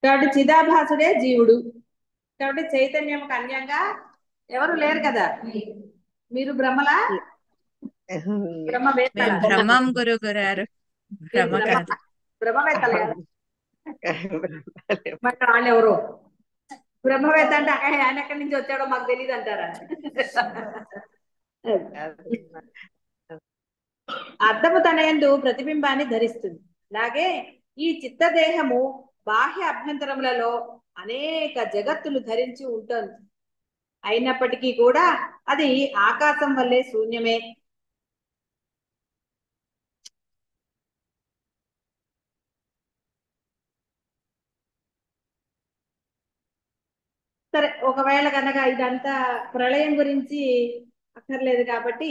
కాబట్టి చిదాభాసుడే జీవుడు. కాబట్టి చైతన్యముకు అన్యంగా ఎవరు లేరు కదా. మీరు బ్రహ్మలా, బ్రహ్మవేత్తల? మేము బ్రహ్మం గురుగారు. మీరు బ్రహ్మ కాదు. బ్రహ్మవేత్తలు కదా. మరి వాళ్ళు ఎవరు? బ్రహ్మవేత్త అంటే అక్కడ ఆయన ఎక్కడి నుంచి వచ్చాడో మాకు తెలియదు అంటారా? అద్దము తన యందు ప్రతిబింబాన్ని ధరిస్తుంది. అలాగే ఈ చిత్తదేహము బాహ్య అభ్యంతరములలో అనేక జగత్తులు ధరించి ఉంటుంది. అయినప్పటికీ కూడా అది ఆకాశం వల్లే శూన్యమే. సరే, ఒకవేళ కనుక ఇదంతా ప్రళయం గురించి అక్కర్లేదు కాబట్టి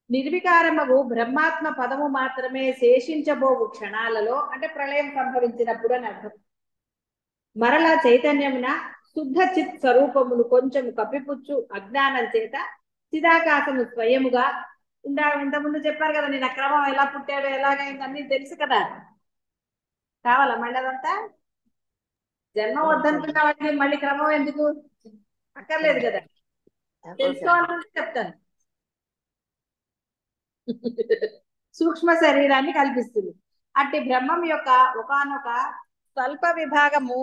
నిర్వికారమగు బ్రహ్మాత్మ పదము మాత్రమే శేషించబోవు క్షణాలలో, అంటే ప్రళయం సంభవించినప్పుడు అని అర్థం, మరలా చైతన్యమున శుద్ధ చిత్ స్వరూపమును కొంచెం కప్పిపుచ్చు అజ్ఞానం చేత చిదాకాశము స్వయముగా ఇంతకుముందు చెప్పారు కదా, నేను అక్రమం ఎలా పుట్టాడు ఎలాగైంది అన్ని తెలుసు కదా. కావాలా మళ్ళీ అదంతా? జన్మ వద్దనుకున్న వాటికి మళ్ళీ క్రమం ఎందుకు? అక్కర్లేదు కదా. తెలుసుకోవాలంటే చెప్తాను. సూక్ష్మ శరీరాన్ని కల్పిస్తుంది. అట్టి బ్రహ్మం యొక్క ఒకానొక స్వల్ప విభాగము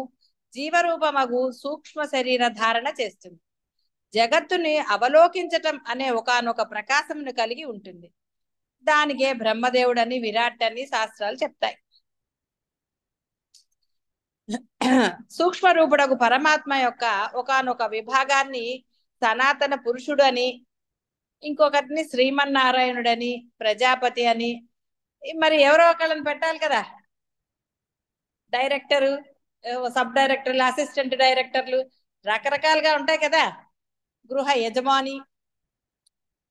జీవరూపమగు సూక్ష్మ శరీర ధారణ చేస్తుంది. జగత్తుని అవలోకించటం అనే ఒకానొక ప్రకాశమును కలిగి ఉంటుంది. దానికే బ్రహ్మదేవుడని విరాట్ అని శాస్త్రాలు చెప్తాయి. సూక్ష్మ రూపుడకు పరమాత్మ యొక్క ఒకానొక విభాగాన్ని సనాతన పురుషుడు అని, ఇంకొకటిని శ్రీమన్నారాయణుడని, ప్రజాపతి అని, మరి ఎవరో ఒకళ్ళని పెట్టాలి కదా. డైరెక్టరు, సబ్ డైరెక్టర్లు, అసిస్టెంట్ డైరెక్టర్లు రకరకాలుగా ఉంటాయి కదా. గృహ యజమాని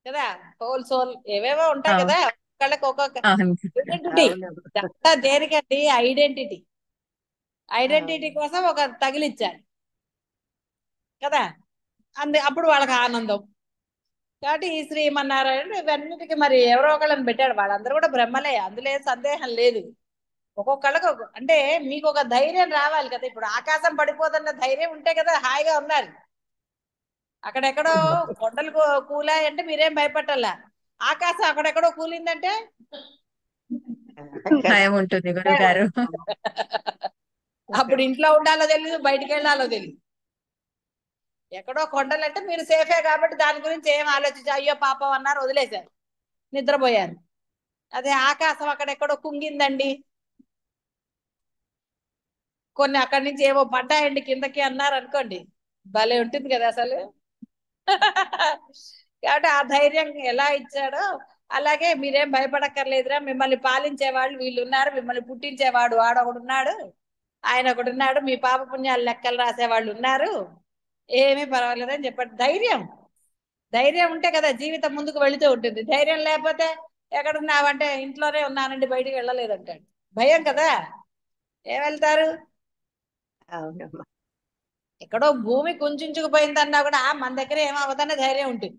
కదా, హోల్ సోల్ ఏవేవో ఉంటాయి కదా. ఒకళ్ళకి ఒక్కొక్క ఐడెంటిటీ. దేనికండి? ఐడెంటిటీ. ఐడెంటిటీ కోసం ఒక తగిలిచ్చాలి కదా. అప్పుడు వాళ్ళకి ఆనందం. కాబట్టి ఈ శ్రీమన్నారాయణ ఇవన్నిటికీ మరి ఎవరో ఒకళ్ళని పెట్టాడు. వాళ్ళందరూ కూడా బ్రహ్మలే, అందులో సందేహం లేదు. ఒక్కొక్కళ్ళకి అంటే మీకు ఒక ధైర్యం రావాలి కదా. ఇప్పుడు ఆకాశం పడిపోతున్న ధైర్యం ఉంటే కదా హాయిగా ఉన్నారు. అక్కడెక్కడో కొండలు కూలాయంటే మీరేం భయపట్టాలా. ఆకాశం అక్కడెక్కడో కూలిందంటే భయం ఉంటుంది గురుగారు. అప్పుడు ఇంట్లో ఉండాలో తెలియదు, బయటికి వెళ్ళాలో తెలియదు. ఎక్కడో కొండలంటే మీరు సేఫే కాబట్టి దాని గురించి ఏం ఆలోచించి అయ్యో పాపం అన్నారు, వదిలేశారు, నిద్రపోయారు. అదే ఆకాశం అక్కడెక్కడో కుంగిందండి, కొన్ని అక్కడి నుంచి ఏవో పడ్డాయండి కిందకి అన్నారు అనుకోండి, భలే ఉంటుంది కదా అసలు. కాబట్టి ఆ ధైర్యం ఎలా ఇచ్చాడో అలాగే మీరేం భయపడక్కర్లేదురా, మిమ్మల్ని పాలించేవాళ్ళు వీళ్ళు ఉన్నారు, మిమ్మల్ని పుట్టించేవాడు వాడొకడున్నాడు, ఆయన ఒకడున్నాడు, మీ పాప పుణ్యాలు లెక్కలు రాసేవాళ్ళు ఉన్నారు, ఏమీ పర్వాలేదని చెప్పాడు. ధైర్యం. ధైర్యం ఉంటే కదా జీవితం ముందుకు వెళుతూ ఉంటుంది. ధైర్యం లేకపోతే ఎక్కడున్నావంటే ఇంట్లోనే ఉన్నానండి బయటికి వెళ్ళలేదంటాడు. భయం కదా, ఏం వెళ్తారు? ఎక్కడో భూమి కుంచుకుపోయిందన్నా కూడా మన దగ్గర ఏమవుతుందనే ధైర్యం ఉంటుంది,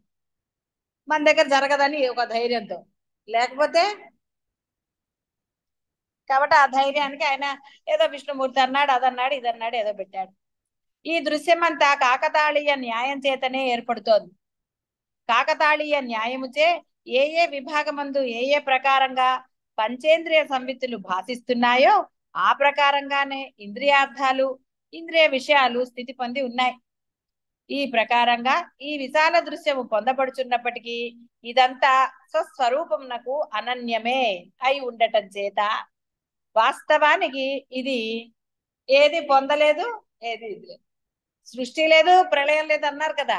మన దగ్గర జరగదని ఒక ధైర్యంతో. లేకపోతే కాబట్టి ఆ ధైర్యానికి ఆయన ఏదో విష్ణుమూర్తి అన్నాడు, అదన్నాడు, ఇదన్నాడు, ఏదో పెట్టాడు. ఈ దృశ్యం అంతా కాకతాళీయ న్యాయం చేతనే ఏర్పడుతోంది. కాకతాళీయ న్యాయముచే ఏ ఏ విభాగమందు ఏ ఏ ప్రకారంగా పంచేంద్రియ సంవిత్తులు భాషిస్తున్నాయో ఆ ప్రకారంగానే ఇంద్రియార్థాలు, ఇంద్రియ విషయాలు స్థితి పొంది ఉన్నాయి. ఈ ప్రకారంగా ఈ విశాల దృశ్యము పొందబడుచున్నప్పటికీ ఇదంతా స్వస్వరూపమునకు అనన్యమే అయి ఉండటం చేత వాస్తవానికి ఇది ఏది పొందలేదు, ఏది ఇది లేదు. సృష్టి లేదు, ప్రళయం లేదు అన్నారు కదా.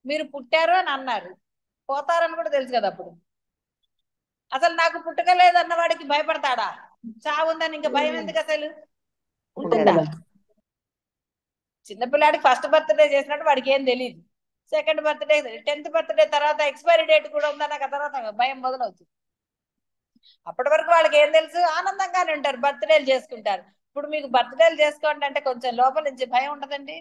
మీరు పుట్టారు అని అన్నారు, పోతారని కూడా తెలుసు కదా. అప్పుడు అసలు నాకు పుట్టుక లేదన్న వాడికి భయపడతాడా? చావుందని ఇంకా భయం ఎందుకు అసలు? ఉంటుందా? చిన్నపిల్లాడికి ఫస్ట్ బర్త్డే చేసినట్టు వాడికి ఏం తెలియదు. సెకండ్ బర్త్డే, 10th బర్త్డే తర్వాత ఎక్స్పైరీ డేట్ కూడా ఉందన్న తర్వాత భయం మొదలవుతుంది. అప్పటి వరకు వాళ్ళకి ఏం తెలుసు? ఆనందంగానే ఉంటారు, బర్త్డేలు చేసుకుంటారు. ఇప్పుడు మీకు బర్త్డేలు చేసుకోండి అంటే కొంచెం లోపల నుంచి భయం ఉండదండి?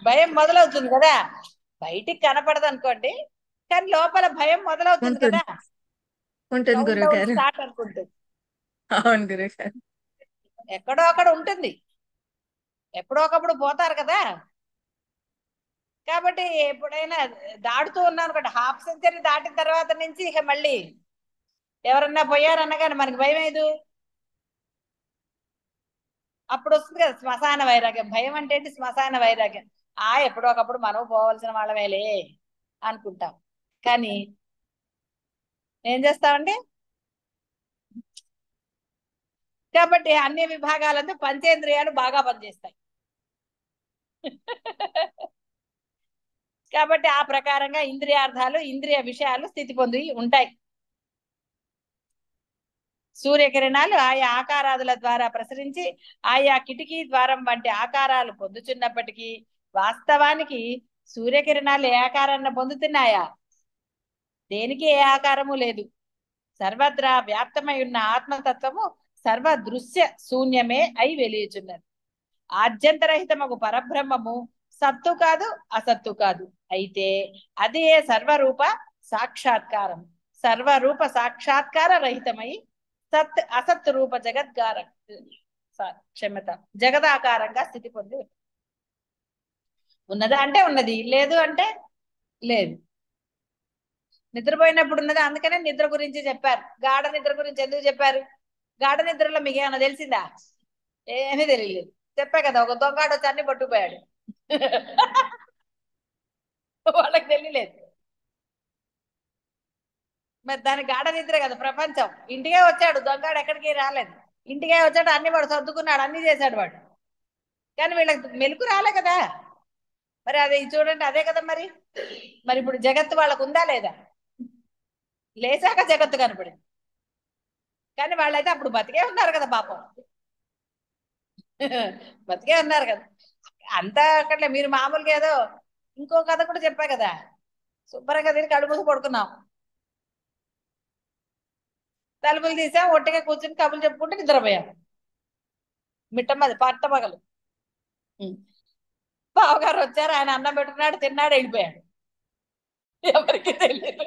భయం మొదలవుతుంది కదా. బయటికి కనపడదు అనుకోండి, కానీ లోపల భయం మొదలవుతుంది కదా. ఉంటుంది గురుగారు. స్టార్ట్ అనుకుంటుంది. అవును గురుగారు. ఎక్కడో అక్కడ ఉంటుంది, ఎప్పుడో ఒకప్పుడు పోతారు కదా. కాబట్టి ఎప్పుడైనా దాటుతూ ఉన్నాను అనుకోండి, హాఫ్ సెంచరీ దాటిన తర్వాత నుంచి ఇక మళ్ళీ ఎవరన్నా పోయారన్నా కానీ మనకి భయం లేదు. అప్పుడు వస్తుంది కదా శ్మశాన వైరాగ్యం. భయం అంటే ఏంటి? శ్మశాన వైరాగ్యం. ఎప్పుడో ఒకప్పుడు మనం పోవలసిన వాళ్ళమేలే అనుకుంటాం. కానీ ఏం చేస్తామండి? కాబట్టి అన్ని విభాగాలందు పంచేంద్రియాలు బాగా పనిచేస్తాయి. కాబట్టి ఆ ప్రకారంగా ఇంద్రియార్థాలు, ఇంద్రియ విషయాలు స్థితి పొంది ఉంటాయి. సూర్యకిరణాలు ఆయా ఆకారాదుల ద్వారా ప్రసరించి ఆయా కిటికీ ద్వారం వంటి ఆకారాలు పొందుతున్నప్పటికీ వాస్తవానికి సూర్యకిరణాలు ఏ ఆకారాన్ని పొందుతున్నాయా? దేనికి ఏ ఆకారము లేదు. సర్వత్రా వ్యాప్తమై ఉన్న ఆత్మతత్వము సర్వదృశ్య శూన్యమే అయి వెలియుచున్నది. ఆద్యంతరహితమగు పరబ్రహ్మము సత్తు కాదు, అసత్తు కాదు. అయితే అది సర్వరూప సాక్షాత్కారం. సర్వరూప సాక్షాత్కార రహితమై సత్ అసత్ రూప జగద్గార క్షమత జగదాకారంగా స్థితి పొంది ఉన్నదా అంటే ఉన్నది, లేదు అంటే లేదు. నిద్రపోయినప్పుడు ఉన్నది. అందుకనే నిద్ర గురించి చెప్పారు. గాఢ నిద్ర గురించి ఎందుకు చెప్పారు? గాఢ నిద్రలో మీకు ఏమైనా తెలిసిందా? ఏమీ తెలియలేదు. చెప్పా కదా, ఒక దొంగాడు వచ్చి అన్ని పట్టుకుపోయాడు. వాళ్ళకి తెలియలేదు. మరి దాని గాఢ నిద్ర కదా ప్రపంచం. ఇంటికే వచ్చాడు దొంగాడు, ఎక్కడికి రాలేదు. ఇంటికే వచ్చాడు, అన్ని వాడు సర్దుకున్నాడు, అన్ని చేశాడు వాడు. కానీ వీళ్ళకి మెలకు రాలే కదా. మరి అది చూడండి, అదే కదా మరి. మరి ఇప్పుడు జగత్తు వాళ్ళకు ఉందా లేదా? లేచాక జగత్తు కనపడింది. కానీ వాళ్ళైతే అప్పుడు బతికే ఉన్నారు కదా పాపం. బతికే ఉన్నారు కదా. అంతా అక్కడలే. మీరు మామూలుగా ఏదో ఇంకో కథ కూడా చెప్పా కదా, శుభ్రంగా తిని కడుపు మూసి పడుకున్నాం, తలుపులు తీసాం, ఒట్టిగా కూర్చుని కబుర్లు చెప్పుకుంటే నిద్రపోయాం. మిట్టమ్మది పట్ట పగలు. బావగారు వచ్చారు, ఆయన అన్నం పెట్టుకున్నాడు, తిన్నాడు, వెళ్ళిపోయాడు. ఎవరికి తెలియదు.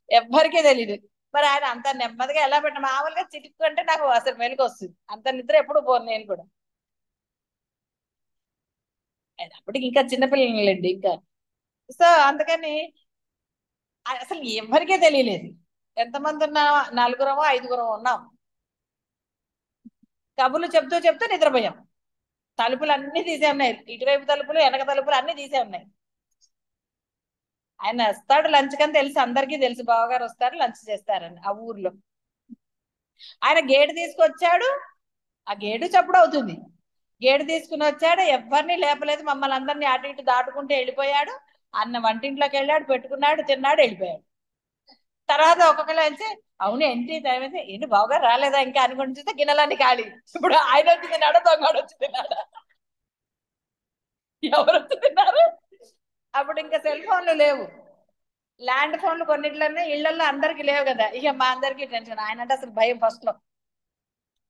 ఎవ్వరికీ తెలియదు. మరి ఆయన అంత నెమ్మదిగా ఎలా పెట్టిన? మామూలుగా చిటుక్కు అంటే నాకు అసలు మెలకు వస్తుంది. అంత నిద్ర ఎప్పుడు పోను నేను కూడా. అప్పటికి ఇంకా చిన్నపిల్లలండి ఇంకా. సో అందుకని అసలు ఎవరికీ తెలియలేదు. ఎంతమంది ఉన్నా? నలుగురమో ఐదుగురమో ఉన్నాం. కబుర్లు చెప్తూ చెప్తూ నిద్రపోయాం. తలుపులు అన్ని తీసే ఉన్నాయి, ఇటువైపు తలుపులు వెనక తలుపులు అన్ని తీసే ఉన్నాయి. ఆయన వస్తాడు లంచ్ కని తెలుసు, అందరికీ తెలుసు బావగారు వస్తారు లంచ్ చేస్తారని ఆ ఊర్లో. ఆయన గేటు తీసుకొచ్చాడు, ఆ గేటు చప్పుడు అవుతుంది. గేటు తీసుకుని వచ్చాడు, ఎవరిని లేపలేదు, మమ్మల్ని అందరినీ అటు ఇటు దాటుకుంటూ వెళ్ళిపోయాడు. అన్న వంటింట్లోకి వెళ్ళాడు, పెట్టుకున్నాడు, తిన్నాడు, వెళ్ళిపోయాడు. తర్వాత ఒక్కొక్కరు వచ్చి అవును ఏంటి టైం అయితే ఏంటి బావగారు రాలేదా ఇంకా అనుకుని చూస్తే గిన్నెలన్నీ ఖాళీ. ఇప్పుడు ఆయన వచ్చి తిన్నాడు, దొంగడు వచ్చి తిన్నాడు. ఎవరు వచ్చి తిన్నారు? అప్పుడు ఇంకా సెల్ ఫోన్లు లేవు, ల్యాండ్ ఫోన్లు కొన్నిట్లనే ఇళ్లలో అందరికి లేవు కదా. ఇక మా అందరికి టెన్షన్. ఆయన అంటే అసలు భయం ఫస్ట్ లో.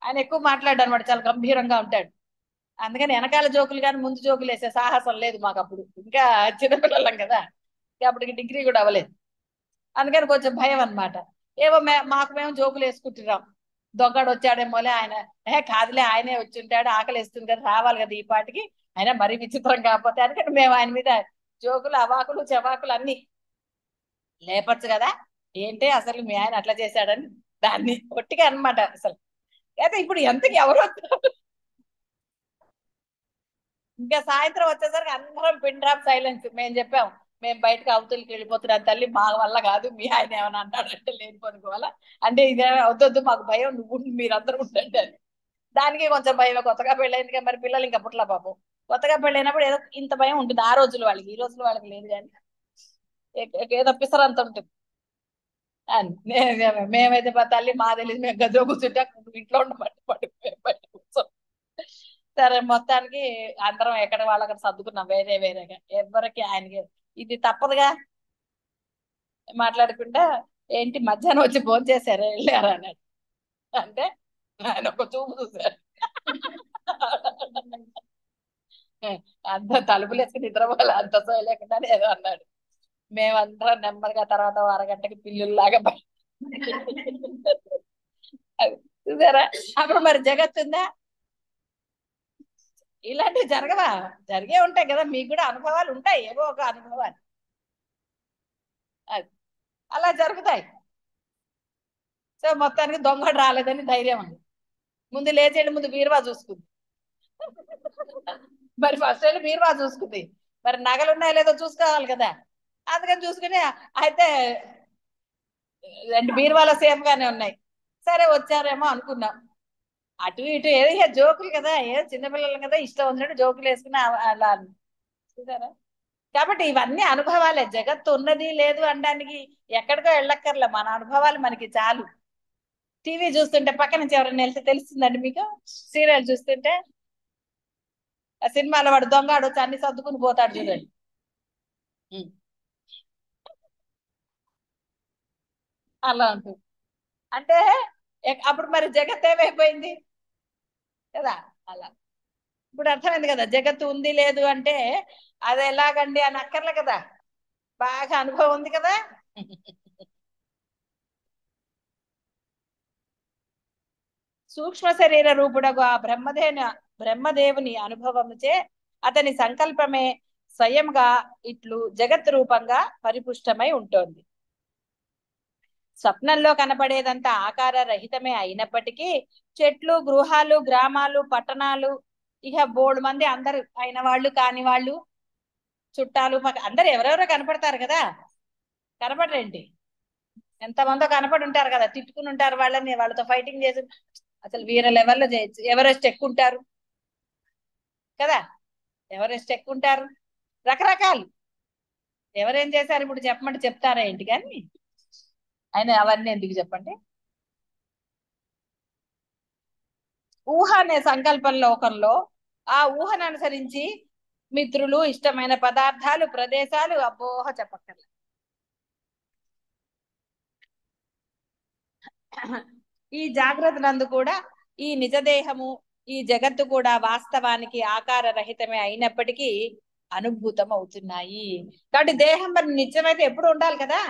ఆయన ఎక్కువ మాట్లాడు అనమాట, చాలా గంభీరంగా ఉంటాడు. అందుకని వెనకాల జోకులు కానీ ముందు జోకులు వేసే సాహసం లేదు మాకు. అప్పుడు ఇంకా చిన్నపిల్లలం కదా, ఇంకా అప్పటికి డిగ్రీ కూడా అవ్వలేదు. అందుకని కొంచెం భయం అనమాట. ఏవో మాకు మేము జోకులు వేసుకుంటున్నాం, దొంగడు వచ్చాడేమోలే ఆయన. కాదులే, ఆయనే వచ్చి ఉంటాడు, ఆకలి వేస్తుంది కదా, రావాలి కదా ఈ పాటికి, ఆయన మరీ విచిత్రం కాకపోతే. అందుకని మేము ఆయన మీద జోకులు, అవాకులు చెవాకులు అన్ని లేపచ్చు కదా. ఏంటి అసలు మీ ఆయన అట్లా చేశాడని దాన్ని ఒట్టిగా అనమాట అసలు. అయితే ఇప్పుడు ఎంతకి ఎవరు వస్తారు? ఇంకా సాయంత్రం వచ్చేసరికి అందరం పిన్ డ్రాప్ సైలెన్స్. మేము చెప్పాం, మేము బయటకు అవతలకి వెళ్ళిపోతున్నాం తల్లి, మా వల్ల కాదు, మీ ఆయన ఏమైనా అంటాడంటే లేనిపోనుకోవాలా అంటే ఇదే అవుతొద్దు, మాకు భయం, నువ్వు మీరందరూ ఉండండి అని. దానికి కొంచెం భయం. కొత్తగా పెళ్ళైంది మరి పిల్లలు ఇంకా పుట్ల పాపం. కొత్తగా పెళ్ళైనప్పుడు ఏదో ఇంత భయం ఉంటుంది ఆ రోజులు వాళ్ళకి, ఈ రోజులు వాళ్ళకి లేదు కానీ ఏదో పిసరంత ఉంటుంది. మేమైతే తల్లి మా తెలియదు, మేము గదిలో కూర్చుంటే ఇంట్లో ఉండమంటే పడిపోయి బయట కూర్చో. సరే మొత్తానికి అందరం ఎక్కడ వాళ్ళకి సర్దుకున్నాం వేరే వేరేగా. ఎవరికి ఆయనకి ఇది తప్పదుగా మాట్లాడుకుంటా. ఏంటి మధ్యాహ్నం వచ్చి భోజనం చేశారా వెళ్ళారా అన్నాడు. అంటే ఆయన ఒక చూపు చూశారు. అంత తలుపులు వేసుకుని నిద్రపోవాలి, అంత సోయలేకుండా ఏదో అన్నాడు. మేమందరం నెమ్మదిగా తర్వాత అరగంటకి పిల్లుల్లాగా చూసారా? అప్పుడు మరి జగత్తు ఉందా? ఇలాంటివి జరగవా? జరిగే ఉంటాయి కదా, మీకు కూడా అనుభవాలు ఉంటాయి, ఏవో ఒక అనుభవాలు అది అలా జరుగుతాయి. సో మొత్తానికి దొంగడు రాలేదని ధైర్యం ఉంది. ముందు లేచేయండి, ముందు బీరువా చూసుకుంది. మరి ఫస్ట్ వెళ్ళి బీరువా చూసుకుంది, మరి నగలు ఉన్నాయో లేదో చూసుకోవాలి కదా. అందుకని చూసుకుని అయితే రెండు బీరువాలో సేమ్ గానే ఉన్నాయి. సరే వచ్చారేమో అనుకున్నాం. అటు ఇటు ఏదో జోకులు కదా, ఏదో చిన్నపిల్లలు కదా, ఇష్టం వచ్చినట్టు జోకులు వేసుకుని అలా చూసారా? కాబట్టి ఇవన్నీ అనుభవాలే. జగత్తు ఉన్నది లేదు అనడానికి ఎక్కడికో వెళ్ళక్కర్లే, మన అనుభవాలు మనకి చాలు. టీవీ చూస్తుంటే పక్క నుంచి ఎవరైనా వెళ్తే తెలుస్తుందండి మీకు? సీరియల్ చూస్తుంటే ఆ సినిమాలో వాడు దొంగ వచ్చి అన్ని సర్దుకుని పోతాడు చూడండి. అలా ఉంటుంది. అంటే అప్పుడు మరి జగత్ ఏమైపోయింది కదా. అలా ఇప్పుడు అర్థమైంది కదా, జగత్తు ఉంది లేదు అంటే అది ఎలాగండి అని అక్కర్లే కదా, బాగా అనుభవం ఉంది కదా. సూక్ష్మ శరీర రూపుడగు ఆ బ్రహ్మదేవుని అనుభవముచే అతని సంకల్పమే స్వయంగా ఇట్లు జగత్ రూపంగా పరిపుష్టమై ఉంటుంది. స్వప్నంలో కనపడేదంతా ఆకార రహితమే అయినప్పటికీ చెట్లు, గృహాలు, గ్రామాలు, పట్టణాలు, ఇక బోల్డ్ మంది అందరు అయిన వాళ్ళు కాని వాళ్ళు, చుట్టాలు అందరు ఎవరెవరో కనపడతారు కదా. కనపడరేంటి? ఎంతమందో కనపడి ఉంటారు కదా, తిట్టుకుని ఉంటారు వాళ్ళని, వాళ్ళతో ఫైటింగ్ చేసి అసలు వీర లెవెల్లో చేయొచ్చు. ఎవరెస్ట్ ఎక్కుంటారు కదా, ఎవరెస్ట్ ఎక్కుంటారు, రకరకాలు. ఎవరేం చేశారు ఇప్పుడు చెప్పమంటే చెప్తారా ఏంటి? కానీ ఆయన అవన్నీ ఎందుకు చెప్పండి. ఊహ అనే సంకల్ప లోకంలో ఆ ఊహను అనుసరించి మిత్రులు, ఇష్టమైన పదార్థాలు, ప్రదేశాలు, అబ్బోహ చెప్పక్కర్లేదు. ఈ జాగ్రత్త నందు కూడా ఈ నిజదేహము, ఈ జగత్తు కూడా వాస్తవానికి ఆకార రహితమే అయినప్పటికీ అనుభూతం అవుతున్నాయి. కాబట్టి దేహం మరి నిత్యమైతే ఎప్పుడు ఉండాలి కదా,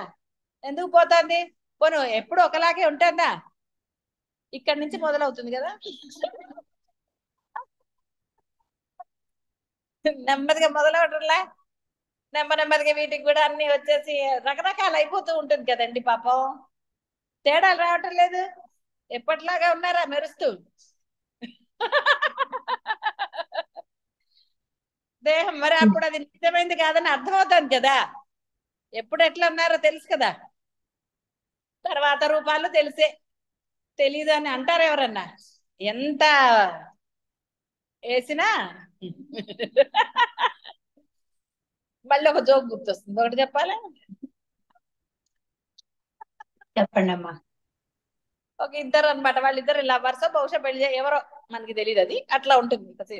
ఎందుకు పోతుంది? పోను ఎప్పుడు ఒకలాగే ఉంటుందా? ఇక్కడి నుంచి మొదలవుతుంది కదా. నెమ్మదిగా మొదలవటంలా, నెమ్మదిగా వీటికి కూడా అన్ని వచ్చేసి రకరకాలు అయిపోతూ ఉంటుంది కదండి. పాపం తేడాలు రావటం లేదు, ఎప్పటిలాగా ఉన్నారా మెరుస్తూ. దేహం మరి అప్పుడు అది నిజమైంది కాదని అర్థమవుతుంది కదా, ఎప్పుడు ఎట్లా ఉన్నారో తెలుసు కదా. తర్వాత రూపాలు తెలిసే, తెలీదు అని అంటారు ఎవరన్నా? ఎంత వేసినా మళ్ళీ ఒక జోక్ గుర్తొస్తుంది, ఒకటి చెప్పాలి. చెప్పండి అమ్మా. ఒక ఇద్దరు అనమాట, వాళ్ళిద్దరు లవర్స్ బహుశా పెళ్లి ఎవరో మనకి తెలియదు, అది అట్లా ఉంటుంది.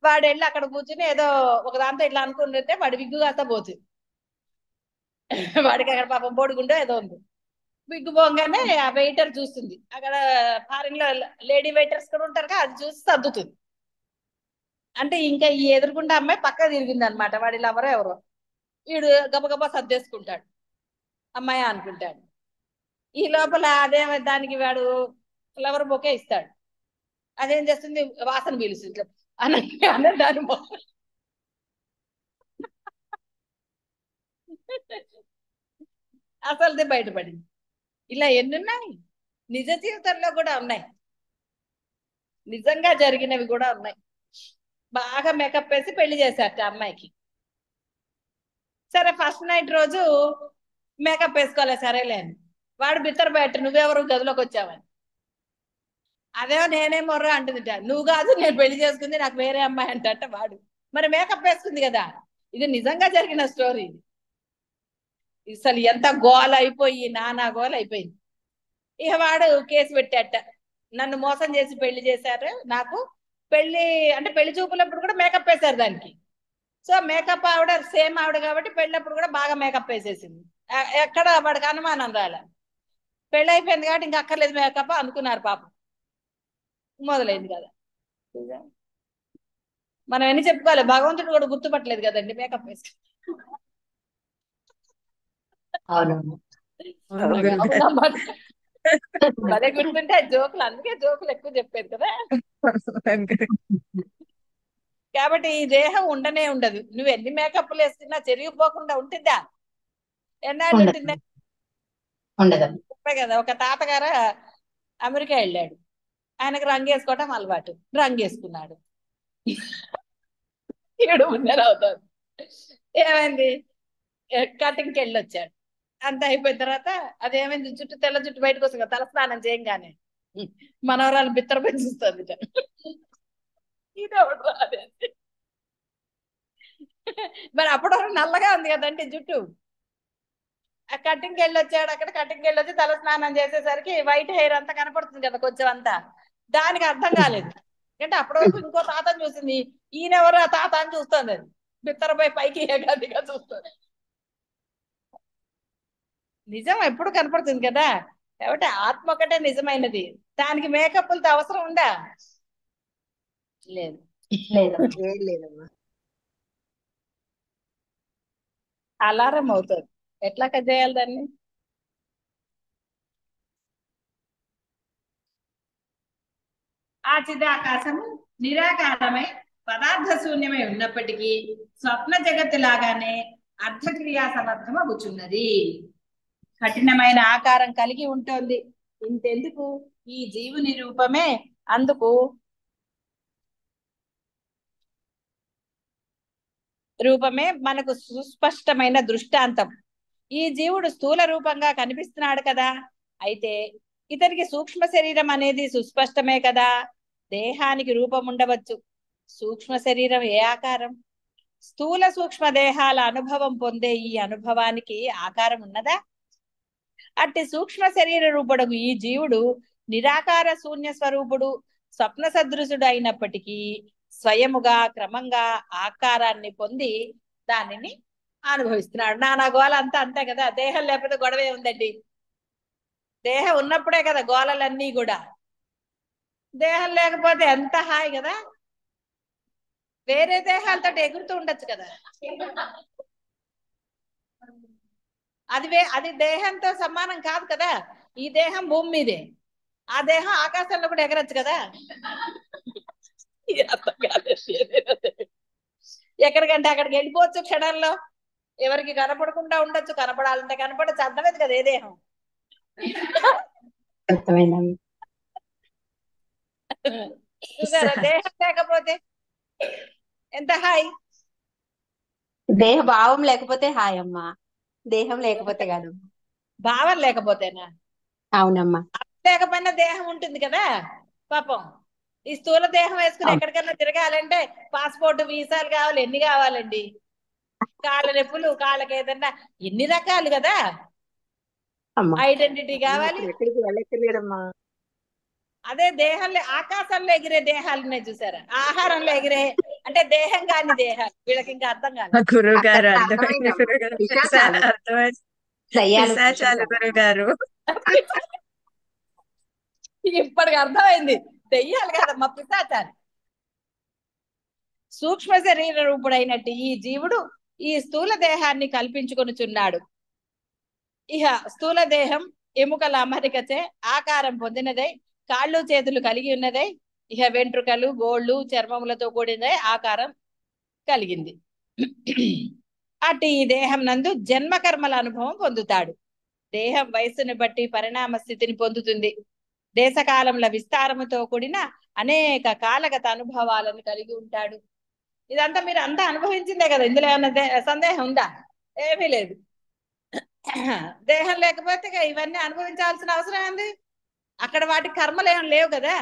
వాడు వెళ్ళి అక్కడ కూర్చుని ఏదో ఒక దాంతో ఇట్లా అనుకుంటుంటే వాడి విగ్గు కాస్త పోతుంది. వాడికి అక్కడ పాపం బోడిగుండో ఏదో ఉంది. విగ్గు పోగానే ఆ వెయిటర్ చూస్తుంది, అక్కడ ఫారిన్ లో లేడీ వెయిటర్స్ కూడా ఉంటారు కదా, అది చూసి సర్దుతుంది. అంటే ఇంకా ఈ ఎదురుకుండా అమ్మాయి పక్క తిరిగింది అనమాట, వాడి లవరో ఎవరో. వీడు గబగబా సర్దేసుకుంటాడు, అమ్మాయి అనుకుంటాడు. ఈ లోపల అదే దానికి వాడు ఫ్లవర్ బొకే ఇస్తాడు. అదేం చేస్తుంది, వాసన పీలుస్తుంది అన్న దాని అసలుదే బయటపడింది. ఇలా ఎన్నున్నాయి, నిజ జీవితంలో కూడా ఉన్నాయి, నిజంగా జరిగినవి కూడా ఉన్నాయి. బాగా మేకప్ వేసి పెళ్లి చేశారట అమ్మాయికి. సరే ఫస్ట్ నైట్ రోజు మేకప్ వేసుకోలే, సరేలే అని. వాడు బిత్తర బయట, నువ్వెవరు గదిలోకి వచ్చావని. అదేమో నేనే మొర్ర అంటుందిట, నువ్వు కాదు నేను పెళ్లి చేసుకుంది, నాకు వేరే అమ్మాయి అంట వాడు. మరి మేకప్ వేసుకుంది కదా, ఇది నిజంగా జరిగిన స్టోరీ. అసలు ఎంత గోల అయిపోయి, నానా గోల అయిపోయింది. ఇక వాడు కేసు పెట్టాట, నన్ను మోసం చేసి పెళ్లి చేశారు, నాకు పెళ్లి అంటే పెళ్లి చూపులప్పుడు కూడా మేకప్ వేశారు దానికి. సో మేకప్ ఆవిడ సేమ్ ఆవిడ కాబట్టి పెళ్ళప్పుడు కూడా బాగా మేకప్ వేసేసింది. ఎక్కడ వాడికి అనుమానం రాలే. పెళ్ళి అయిపోయింది కాబట్టి ఇంకా అక్కర్లేదు మేకప్ అనుకున్నారు పాపం. మొదలైంది కదా. మనం ఎన్ని చెప్పుకోవాలి, భగవంతుడు కూడా గుర్తుపట్టలేదు కదండి మేకప్ వేసి. అవునమ్మా. అవునన్నమాట. భలే గుర్తుంటే జోకులు, అందుకే జోకులు ఎక్కువ చెప్పేది కదా. కాబట్టి ఈ దేహం ఉండనే ఉండదు. నువ్వు ఎన్ని మేకప్లు వేసుకున్నా చెరిగిపోకుండా ఉంటుందా? ఎన్నాళ్ళు ఉంటుందా? ఉండదు. చెప్పే కదా, ఒక తాతగారు అమెరికా వెళ్ళాడు. ఆయనకు రంగు వేసుకోవటం అలవాటు, రంగు వేసుకున్నాడు. ఏడు ముందర అవుతాడు. ఏమైంది, కటింగ్కి వెళ్ళి వచ్చాడు. అంత అయిపోయిన తర్వాత అదేమైంది, జుట్టు తెల్ల జుట్టు బయటకు వస్తుంది కదా, తల స్నానం చేయంగానే మనవరాలు బిత్తరపై చూస్తుంది. ఇదెవడు రాదే. మరి అప్పటి వరకు నల్లగా ఉంది కదండి జుట్టు. ఆ కటింగ్కి వెళ్ళి వచ్చాడు. అక్కడ కటింగ్కి వెళ్ళి వచ్చి తల స్నానం చేసేసరికి వైట్ హెయిర్ అంతా కనపడుతుంది కదా కొంచెం అంతా. దానికి అర్థం కాలేదు. అంటే అప్పటి వరకు ఇంకో తాతని చూసింది, ఈయనెవరు ఆ తాత అని చూస్తుంది. అది బిత్తరపై పైకి ఏకాదిగా చూస్తుంది. నిజం ఎప్పుడు కనపడుతుంది కదా. కాబట్టి ఆత్మ ఒకటే నిజమైనది. దానికి మేకప్లతో అవసరం ఉందా? లేదు. లేదమ్మా. అలారం అవుతుంది. ఎట్లా చేయాలి దాన్ని? ఆ చిదాకాశము నిరాకారమై పదార్థ శూన్యమై ఉన్నప్పటికీ స్వప్న జగత్తు లాగానే అర్థక్రియా సమర్థమగుచున్నది. కఠినమైన ఆకారం కలిగి ఉంటుంది. ఇంతెందుకు, ఈ జీవుని రూపమే అందుకు మనకు సుస్పష్టమైన దృష్టాంతం. ఈ జీవుడు స్థూల రూపంగా కనిపిస్తున్నాడు కదా, అయితే ఇతనికి సూక్ష్మ శరీరం అనేది సుస్పష్టమే కదా. దేహానికి రూపం ఉండవచ్చు, సూక్ష్మ శరీరం ఏ ఆకారం? స్థూల సూక్ష్మ దేహాల అనుభవం పొందే ఈ అనుభవానికి ఆకారం ఉన్నదా? అట్టి సూక్ష్మ శరీర రూపుడు ఈ జీవుడు నిరాకార శూన్య స్వరూపుడు, స్వప్న సదృశుడు అయినప్పటికీ స్వయముగా క్రమంగా ఆకారాన్ని పొంది దానిని అనుభవిస్తున్నాడు. నానా గోల అంతా అంతే కదా. దేహం లేకపోతే గొడవే ఉందండి. దేహం ఉన్నప్పుడే కదా గోలలన్నీ కూడా. దేహం లేకపోతే ఎంత హాయి కదా. వేరే దేహాలతో ఎగురుతూ ఉండొచ్చు కదా. అది దేహంతో సమానం కాదు కదా. ఈ దేహం భూమి మీదే, ఆ దేహం ఆకాశంలో కూడా ఎగరొచ్చు కదా. ఎక్కడికంటే అక్కడికి వెళ్ళిపోవచ్చు క్షణంలో. ఎవరికి కనపడకుండా ఉండొచ్చు, కనపడాలంటే కనపడచ్చు. అర్థమైంది కదా ఏ దేహం. చూసారా, దేహం లేకపోతే ఎంత హాయి. దేహ భావం లేకపోతే హాయ్ అమ్మా, దేహం లేకపోతే కాదు. భావం లేకపోతేనా? అవునమ్మా. లేకపోయినా దేహం ఉంటుంది కదా. పాపం ఈ స్థూల దేహం వేసుకుని ఎక్కడికైనా తిరగాలంటే పాస్పోర్ట్, వీసాలు కావాలి. ఎన్ని కావాలండి? కాళ్ళ నొప్పులు, కాళ్ళకి ఏదన్నా ఎన్ని రకాలు కదా. ఐడెంటిటీ కావాలి. ఎక్కడికి వెళ్ళక్కర్లేదమ్మా. అదే దేహంలో ఆకాశంలో ఎగిరే దేహాలు ఉన్నాయి చూసారా, ఆహారంలో ఎగిరే అంటే దేహం కాని దేహాలు. వీళ్ళకి ఇంకా అర్థం కాదు. గురువు గారు అర్థమైంది. అర్థమైంది. గురువు గారు ఇప్పటికి అర్థమైంది. దెయ్యాలు కాదమ్మా, పిశాచాలు. సూక్ష్మ శరీర రూపుడైనట్టు ఈ జీవుడు ఈ స్థూల దేహాన్ని కల్పించుకొనుచున్నాడు. ఇహ స్థూల దేహం ఎముకల అమరికచే ఆకారం పొందినదై, కాళ్ళు చేతులు కలిగి ఉన్నదై, ఇహ వెంట్రుకలు, గోళ్ళు, చర్మములతో కూడినదై ఆకారం కలిగింది. అటు ఈ దేహం నందు జన్మకర్మల అనుభవం పొందుతాడు. దేహం వయస్సును బట్టి పరిణామ స్థితిని పొందుతుంది. దేశకాలముల విస్తారముతో కూడిన అనేక కాలగత అనుభవాలను కలిగి ఉంటాడు. ఇదంతా మీరు అంతా అనుభవించిందే కదా. ఇందులో ఏమన్నా సందేహం ఉందా? ఏమీ లేదు. దేహం లేకపోతే ఇవన్నీ అనుభవించాల్సిన అవసరం ఏంది? అక్కడ వాటి కర్మలు ఏం లేవు కదా.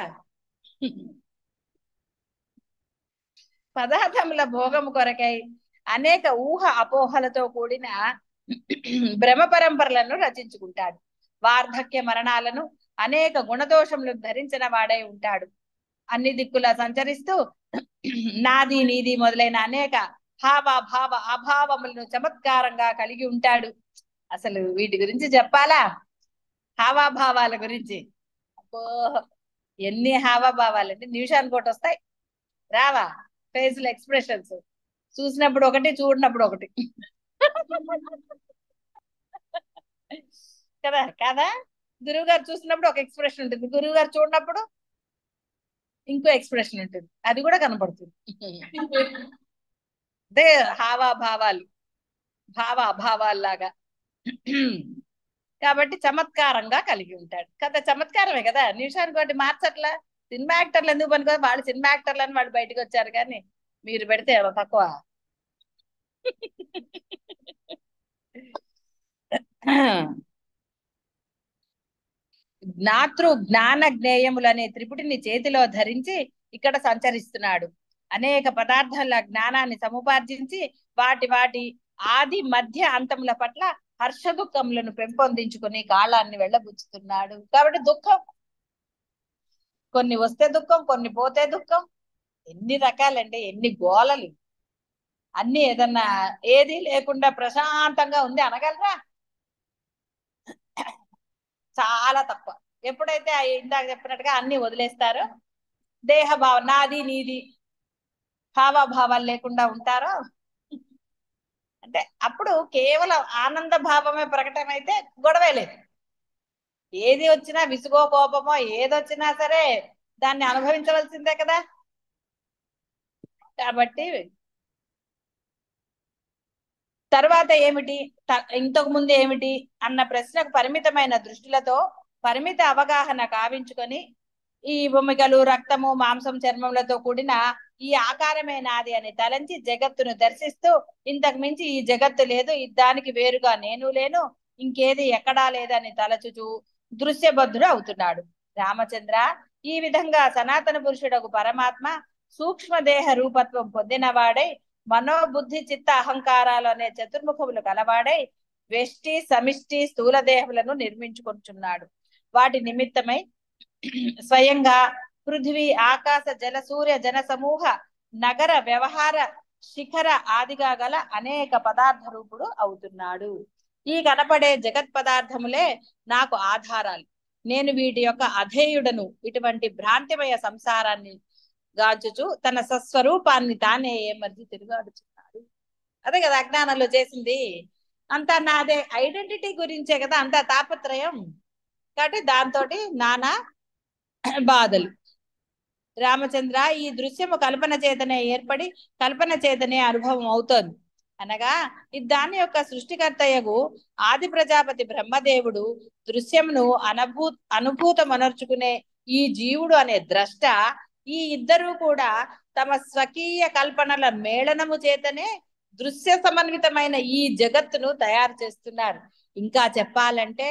పదార్థముల భోగము కొరకై అనేక ఊహ అపోహలతో కూడిన భ్రమ పరంపరలను రచించుకుంటాడు. వార్ధక్య మరణాలను, అనేక గుణదోషములను ధరించిన వాడై ఉంటాడు. అన్ని దిక్కులా సంచరిస్తూ నాది నీది మొదలైన అనేక భావ భావ అభావములను చమత్కారంగా కలిగి ఉంటాడు. అసలు వీటి గురించి చెప్పాలా? హావాభావాల గురించి అబ్బో, ఎన్ని హావాభావాలు అంటే నిమిషానికి ఒకటి వస్తాయి. రావా? ఫేసుల ఎక్స్ప్రెషన్స్ చూసినప్పుడు ఒకటి, చూడనప్పుడు ఒకటి కదా కదా. గురువు గారు చూసినప్పుడు ఒక ఎక్స్ప్రెషన్ ఉంటుంది, గురువు గారు చూడనప్పుడు ఇంకో ఎక్స్ప్రెషన్ ఉంటుంది, అది కూడా కనపడుతుంది. అదే హావాభావాలు, భావ అభావాల్లాగా. కాబట్టి చమత్కారంగా కలిగి ఉంటాడు కదా, చమత్కారమే కదా, నిమిషానికి ఒకటి మార్చట్లా. సినిమా యాక్టర్లు ఎందుకు పనుకో, వాళ్ళు సినిమా యాక్టర్లు అని వాళ్ళు బయటకు వచ్చారు, కానీ మీరు పెడితే తక్కువ. జ్ఞాతృ జ్ఞాన జ్ఞేయములనే త్రిపుటిని చేతిలో ధరించి ఇక్కడ సంచరిస్తున్నాడు. అనేక పదార్థాల జ్ఞానాన్ని సముపార్జించి వాటి వాటి ఆది మధ్య అంతముల పట్ల హర్ష దుఃఖములను పెంపొందించుకుని కాలాన్ని వెళ్ళబుచ్చుతున్నాడు. కాబట్టి దుఃఖం, కొన్ని వస్తే దుఃఖం, కొన్ని పోతే దుఃఖం, ఎన్ని రకాలండి, ఎన్ని గోలలు. అన్ని ఏదన్నా ఏది లేకుండా ప్రశాంతంగా ఉంది అనగలరా? చాలా తక్కువ. ఎప్పుడైతే ఇందాక చెప్పినట్టుగా అన్ని వదిలేస్తారో, దేహ భావం నాది నీది హావాభావాలు లేకుండా ఉంటారో, అంటే అప్పుడు కేవలం ఆనంద భావమే ప్రకటమైతే గొడవే లేదు. ఏది వచ్చినా విసుగో కోపమో ఏదొచ్చినా సరే దాన్ని అనుభవించవలసిందే కదా. కాబట్టి తర్వాత ఏమిటి, ఇంతకు ముందు ఏమిటి అన్న ప్రశ్నకు పరిమితమైన దృష్టిలతో పరిమిత అవగాహన కావించుకొని ఈ భూమికలు రక్తము మాంసం చర్మములతో కూడిన ఈ ఆకారమే నాది అని తలంచి జగత్తును దర్శిస్తూ ఇంతకు మించి ఈ జగత్తు లేదు, దానికి వేరుగా నేను లేను, ఇంకేది ఎక్కడా లేదని తలచుచు దృశ్యబద్ధుడు అవుతున్నాడు. రామచంద్ర, ఈ విధంగా సనాతన పురుషుడకు పరమాత్మ సూక్ష్మదేహ రూపత్వం పొందినవాడై మనోబుద్ధి చిత్త అహంకారాలు అనే చతుర్ముఖములు కలవాడై వ్యష్టి సమిష్టి స్థూల దేహములను నిర్మించుకుంటున్నాడు. వాటి నిమిత్తమై స్వయంగా పృథ్వీ ఆకాశ జల సూర్య జన సమూహ నగర వ్యవహార శిఖర ఆదిగా గల అనేక పదార్థ రూపుడు అవుతున్నాడు. ఈ కనపడే జగత్ పదార్థములే నాకు ఆధారాలు. నేను వీటి యొక్క అధేయుడను. ఇటువంటి భ్రాంతిమయ సంసారాన్ని గాంచుచు తన సస్వరూపాన్ని తానే ఏమర్చి తిరుగాడుచున్నాడు. అదే కదా అజ్ఞానంలో చేసింది అంతా, నాదే ఐడెంటిటీ గురించే కదా అంతా తాపత్రయం. కాబట్టి దాంతో నానా బాధలు. రామచంద్ర, ఈ దృశ్యము కల్పన చేతనే ఏర్పడి కల్పన చేతనే అనుభవం అవుతోంది. అనగా ఇది దాని యొక్క సృష్టికర్తయగు ఆది ప్రజాపతి బ్రహ్మదేవుడు దృశ్యమును అనుభూతమనర్చుకునే ఈ జీవుడు అనే ద్రష్ట, ఈ ఇద్దరూ కూడా తమ స్వకీయ కల్పనల మేళనము చేతనే దృశ్య సమన్వితమైన ఈ జగత్తును తయారు చేస్తున్నారు. ఇంకా చెప్పాలంటే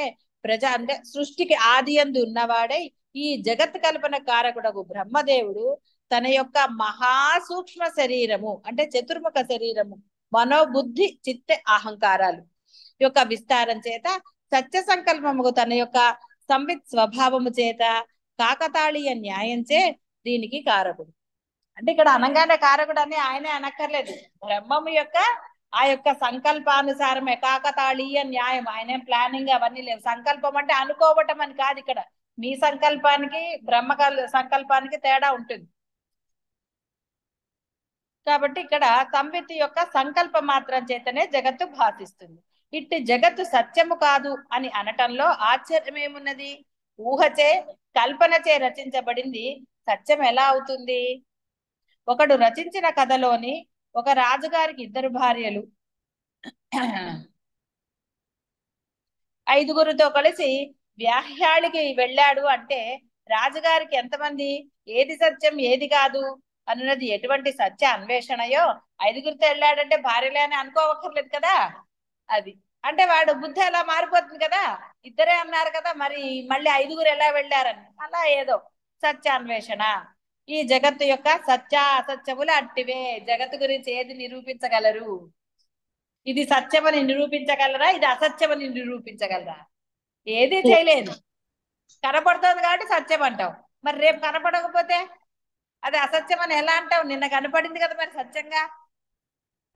అంటే సృష్టికి ఆది యందు ఉన్నవాడై ఈ జగత్ కల్పన కారకుడకు బ్రహ్మదేవుడు తన యొక్క మహాసూక్ష్మ శరీరము అంటే చతుర్ముఖ శరీరము మనోబుద్ధి చిత్త అహంకారాలు యొక్క విస్తారం చేత సత్య సంకల్పముకు తన యొక్క సంవిత్ స్వభావము చేత కాకతాళీయ న్యాయంచే దీనికి కారకుడు. అంటే ఇక్కడ అనగానే కారకుడు అని ఆయనే అనక్కర్లేదు, బ్రహ్మము యొక్క ఆ యొక్క సంకల్పానుసారమే కాకతాళీయ న్యాయం. ఆయనేం ప్లానింగ్ అవన్నీ లేవు. సంకల్పం అంటే అనుకోవటం అని కాదు, ఇక్కడ మీ సంకల్పానికి బ్రహ్మ సంకల్పానికి తేడా ఉంటుంది. కాబట్టి ఇక్కడ సంవిత్ యొక్క సంకల్ప మాత్రం చేతనే జగత్తు భాషిస్తుంది. ఇట్టి జగత్తు సత్యము కాదు అని అనటంలో ఆశ్చర్యమేమున్నది? ఊహచే కల్పనచే రచించబడింది సత్యం ఎలా అవుతుంది? ఒకడు రచించిన కథలోని ఒక రాజుగారికి 2 భార్యలు 5గురితో కలిసి వ్యాహ్యాళికి వెళ్ళాడు అంటే రాజుగారికి ఎంతమంది, ఏది సత్యం ఏది కాదు అన్నది ఎటువంటి సత్య అన్వేషణయో 5గురితో వెళ్ళాడంటే భార్యలే అని అనుకోవక్కర్లేదు కదా. అది అంటే వాడు బుద్ధి ఎలా మారిపోతుంది కదా, 2 అన్నారు కదా, మరి మళ్ళీ 5గురు ఎలా వెళ్ళారని, అలా ఏదో సత్యాన్వేషణ. ఈ జగత్తు యొక్క సత్య అసత్యములు అట్టివే. జగత్తు గురించి ఏది నిరూపించగలరు? ఇది సత్యమని నిరూపించగలరా, ఇది అసత్యమని నిరూపించగలరా? ఏది చేయలేదు. కనపడుతుంది కాబట్టి సత్యం అంటావు, మరి రేపు కనపడకపోతే అది అసత్యం అని ఎలా అంటావు? నిన్న కనపడింది కదా మరి సత్యంగా.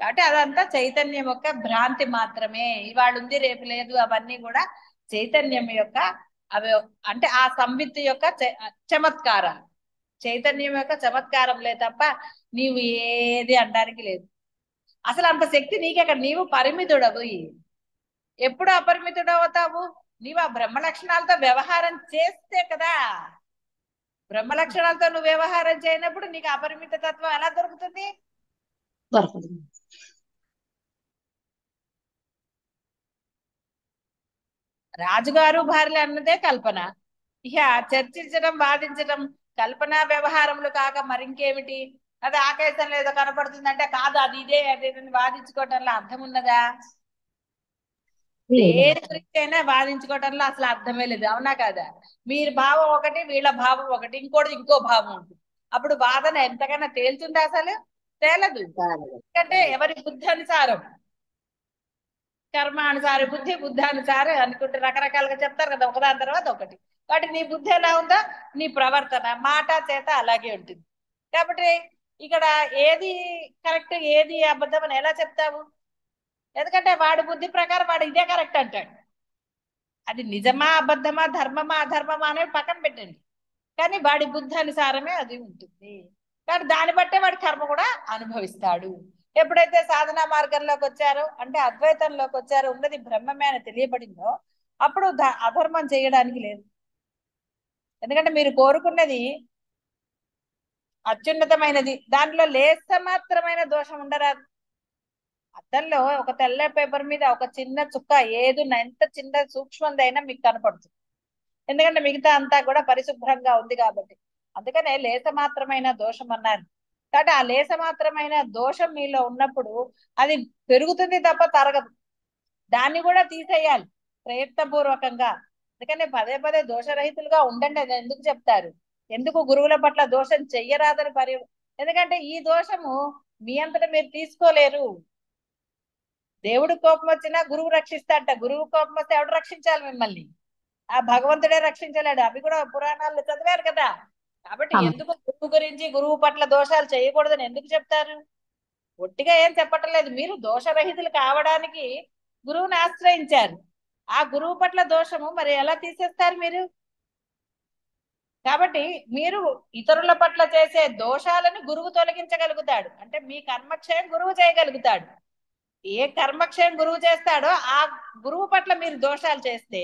కాబట్టి అదంతా చైతన్యం యొక్క భ్రాంతి మాత్రమే. ఇవాళ ఉంది రేపు లేదు, అవన్నీ కూడా చైతన్యం యొక్క అవి అంటే ఆ సంవిత్ యొక్క చమత్కారం. చైతన్యం యొక్క చమత్కారం లే తప్ప నీవు ఏది అనడానికి లేదు. అసలు అంత శక్తి నీకెక్కడ? నీవు పరిమితుడవు. ఎప్పుడు అపరిమితుడు అవుతావు? నీవు ఆ బ్రహ్మ లక్షణాలతో వ్యవహారం చేస్తే కదా. బ్రహ్మ లక్షణాలతో నువ్వు వ్యవహారం చేయనప్పుడు నీకు అపరిమిత తత్వం ఎలా దొరుకుతుంది? దొరకదు. రాజుగారు భార్యలు అన్నదే కల్పన. ఇక చర్చించడం, వాదించడం కల్పన వ్యవహారములు కాక మరింకేమిటి? అది ఆకాశంలో ఏదో కనపడుతుందంటే కాదు అది ఇదే అదే అని వాదించుకోవటంలో అర్థం ఉన్నదా? దేని గురించి అయినా వాదించుకోవటంలో అసలు అర్థమే లేదు, అవునా కాదా? మీరు భావం ఒకటి, వీళ్ళ భావం ఒకటి, ఇంకోటి ఇంకో భావం ఉంటుంది. అప్పుడు వాదన ఎంతకైనా తేలుతుందా? అసలు తేలదు. ఎందుకంటే ఎవరి బుద్ధి అనుసారం, కర్మానుసారి బుద్ధి, బుద్ధానుసారి అనుకుంటే రకరకాలుగా చెప్తారు కదా, ఒకదాని తర్వాత ఒకటి. కాబట్టి నీ బుద్ధి ఎలా ఉందో నీ ప్రవర్తన, మాట, చేత అలాగే ఉంటుంది. కాబట్టి ఇక్కడ ఏది కరెక్ట్ ఏది అబద్ధం అని ఎలా చెప్తావు? ఎందుకంటే వాడి బుద్ధి ప్రకారం వాడు ఇదే కరెక్ట్ అంటాడు. అది నిజమా అబద్ధమా ధర్మమా అధర్మమా అనేది పక్కన పెట్టండి, కానీ వాడి బుద్ధి అనుసారమే అది ఉంటుంది. కానీ దాన్ని బట్టే వాడి కర్మ కూడా అనుభవిస్తాడు. ఎప్పుడైతే సాధనా మార్గంలోకి వచ్చారో, అంటే అద్వైతంలోకి వచ్చారో, ఉన్నది బ్రహ్మమే అని తెలియబడిందో, అప్పుడు అధర్మం చేయడానికి లేదు. ఎందుకంటే మీరు కోరుకున్నది అత్యున్నతమైనది, దాంట్లో లేస మాత్రమైన దోషం ఉండరాదు. అద్దంలో ఒక తెల్ల పేపర్ మీద ఒక చిన్న చుక్క ఏది ఎంత చిన్న సూక్ష్మందైనా మీకు కనపడుతుంది, ఎందుకంటే మిగతా అంతా కూడా పరిశుభ్రంగా ఉంది కాబట్టి. అందుకనే లేస మాత్రమైన దోషం అన్నారు. కాబట్టి ఆ లేస మాత్రమైన దోషం మీలో ఉన్నప్పుడు అది పెరుగుతుంది తప్ప తరగదు. దాన్ని కూడా తీసేయాలి ప్రయత్నపూర్వకంగా. అందుకనే పదే పదే దోషరహితులుగా ఉండండి అని ఎందుకు చెప్తారు? ఎందుకు గురువుల పట్ల దోషం చెయ్యరాదని ఎందుకంటే ఈ దోషము మీ అంతటా మీరు తీసుకోలేరు. దేవుడు కోపం వచ్చినా గురువు రక్షిస్తాడట. గురువు కోపం వస్తే ఎవడు రక్షించాలి మిమ్మల్ని? ఆ భగవంతుడే రక్షించలేడు. అవి కూడా పురాణాల్లో చదివారు కదా. కాబట్టి ఎందుకు గురువు గురించి, గురువు పట్ల దోషాలు చేయకూడదని ఎందుకు చెప్తారు? ఒట్టిగా ఏం చెప్పటలేదు. మీరు దోషరహితులు కావడానికి గురువుని ఆశ్రయించారు. ఆ గురువు పట్ల దోషము మరి ఎలా తీసేస్తారు మీరు? కాబట్టి మీరు ఇతరుల పట్ల చేసే దోషాలను గురువు తొలగించగలుగుతాడు. అంటే మీ కర్మక్షయం గురువు చేయగలుగుతాడు. ఏ కర్మక్షయం గురువు చేస్తాడో ఆ గురువు పట్ల మీరు దోషాలు చేస్తే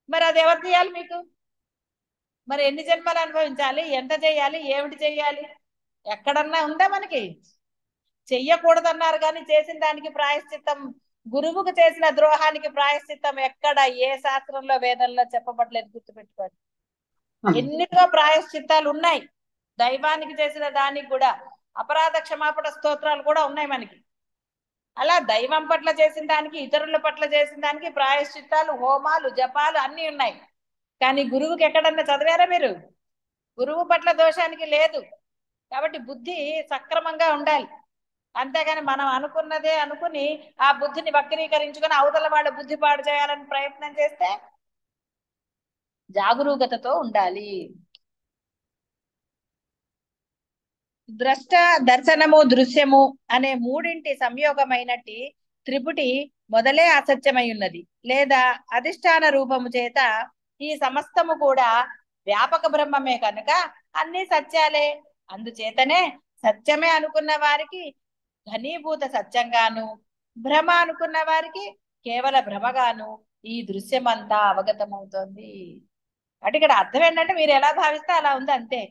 మరి అది ఎవరు చేయాలి మీకు? మరి ఎన్ని జన్మలు అనుభవించాలి? ఎంత చేయాలి? ఏమిటి చెయ్యాలి? ఎక్కడన్నా ఉందా మనకి? చెయ్యకూడదన్నారు కానీ చేసిన దానికి ప్రాయశ్చిత్తం, గురువుకు చేసిన ద్రోహానికి ప్రాయశ్చిత్తం ఎక్కడ ఏ శాస్త్రంలో వేదంలో చెప్పబడలేదు, గుర్తుపెట్టుకోండి. ఎన్నిటిగా ప్రాయశ్చిత్తాలు ఉన్నాయి. దైవానికి చేసిన దానికి కూడా అపరాధ క్షమాపణ స్తోత్రాలు కూడా ఉన్నాయి మనకి. అలా దైవం పట్ల చేసిన దానికి, ఇతరుల పట్ల చేసిన దానికి ప్రాయశ్చిత్తాలు, హోమాలు, జపాలు అన్ని ఉన్నాయి. కానీ గురువుకి ఎక్కడన్నా చదివారా మీరు? గురువు పట్ల దోషానికి లేదు. కాబట్టి బుద్ధి సక్రమంగా ఉండాలి. అంతేగాని మనం అనుకున్నదే అనుకుని ఆ బుద్ధిని వక్రీకరించుకొని అవతల వాళ్ళ బుద్ధి పాడు చేయాలని ప్రయత్నం చేస్తే జాగరూకతతో ఉండాలి. ద్రష్ట, దర్శనము, దృశ్యము అనే మూడింటి సంయోగమైనట్టి త్రిపుటి మొదలే అసత్యమై ఉన్నది, లేదా అధిష్టాన రూపము చేత ఈ సమస్తము కూడా వ్యాపక బ్రహ్మమే కనుక అన్ని సత్యాలే. అందుచేతనే సత్యమే అనుకున్న వారికి ఘనీభూత సత్యంగాను, భ్రమ అనుకున్న వారికి కేవల భ్రమగాను ఈ దృశ్యమంతా అవగతమవుతోంది. అంటే ఇక్కడ అర్థం ఏంటంటే మీరు ఎలా భావిస్తే అలా ఉంది అంతే.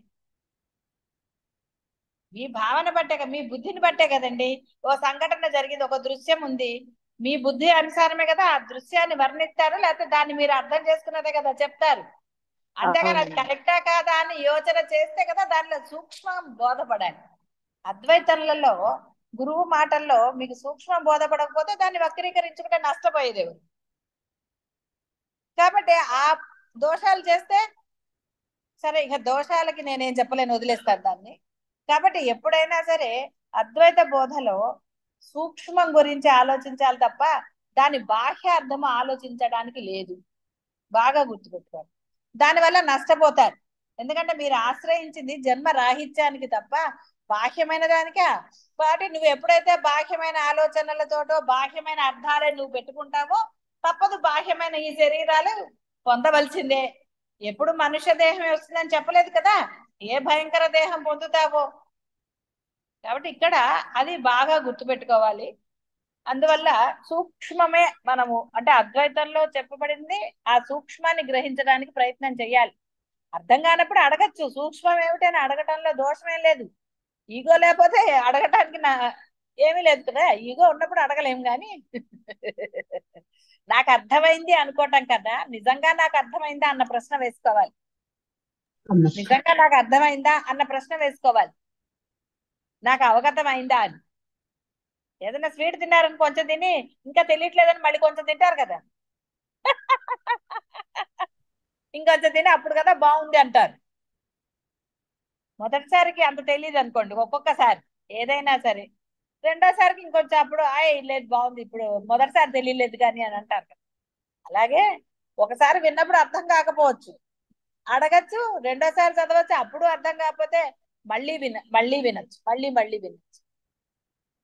మీ భావన బట్టే, మీ బుద్ధిని బట్టే కదండి. ఓ సంఘటన జరిగింది, ఒక దృశ్యం ఉంది, మీ బుద్ధి అనుసారమే కదా ఆ దృశ్యాన్ని వర్ణిస్తారు, లేకపోతే దాన్ని మీరు అర్థం చేసుకున్నదే కదా చెప్తారు. అంతేగాని అది కరెక్టా కాదా అని యోచన చేస్తే కదా దానిలో సూక్ష్మం బోధపడాలి. అద్వైతంలో గురువు మాటల్లో మీకు సూక్ష్మం బోధపడకపోతే దాన్ని వక్రీకరించుకుంటే నష్టపోయేది ఎవరు? కాబట్టి ఆ దోషాలు చేస్తే సరే, ఇక దోషాలకి నేనేం చెప్పలేను, వదిలేస్తాను దాన్ని. కాబట్టి ఎప్పుడైనా సరే అద్వైత బోధలో సూక్ష్మం గురించి ఆలోచించాలి తప్ప దాని బాహ్య అర్థము ఆలోచించడానికి లేదు. బాగా గుర్తుపెట్టుకోవాలి. దానివల్ల నష్టపోతారు. ఎందుకంటే మీరు ఆశ్రయించింది జన్మ రాహిత్యానికి తప్ప బాహ్యమైన దానికా. కాబట్టి నువ్వు ఎప్పుడైతే బాహ్యమైన ఆలోచనలతోటో బాహ్యమైన అర్థాలే నువ్వు పెట్టుకుంటావో తప్పదు, బాహ్యమైన ఈ శరీరాలు పొందవలసిందే. ఎప్పుడు మనుష్య దేహం వస్తుందని చెప్పలేదు కదా, ఏ భయంకర దేహం పొందుతావో. కాబట్టి ఇక్కడ అది బాగా గుర్తుపెట్టుకోవాలి. అందువల్ల సూక్ష్మమే మనము అంటే అద్వైతంలో చెప్పబడింది ఆ సూక్ష్మాన్ని గ్రహించడానికి ప్రయత్నం చేయాలి. అర్థం కానప్పుడు అడగచ్చు, సూక్ష్మం ఏమిటని అడగటంలో దోషమేం లేదు. ఈగో లేకపోతే అడగటానికి ఏమీ లేదు కదా, ఈగో ఉన్నప్పుడు అడగలేం కానీ నాకు అర్థమైంది అనుకోవటం కదా, నిజంగా నాకు అర్థమైందా అన్న ప్రశ్న వేసుకోవాలి. నిజంగా నాకు అర్థమైందా అన్న ప్రశ్న వేసుకోవాలి, నాకు అవగతం అయిందా అని. ఏదైనా స్వీట్ తిన్నారని కొంచెం తిని ఇంకా తెలియట్లేదని మళ్ళీ కొంచెం తింటారు కదా, ఇంకొంచెం తిని అప్పుడు కదా బాగుంది అంటారు. మొదటిసారికి అంత తెలియదు అనుకోండి, ఒక్కొక్కసారి ఏదైనా సరే, రెండోసారికి ఇంకొంచెం అప్పుడు లేదు బాగుంది, ఇప్పుడు మొదటిసారి తెలియలేదు కానీ అని అంటారు కదా. అలాగే ఒకసారి విన్నప్పుడు అర్థం కాకపోవచ్చు, అడగచ్చు, రెండోసారి చదవచ్చు, అప్పుడు అర్థం కాకపోతే మళ్ళీ వినొచ్చు, మళ్ళీ వినొచ్చు.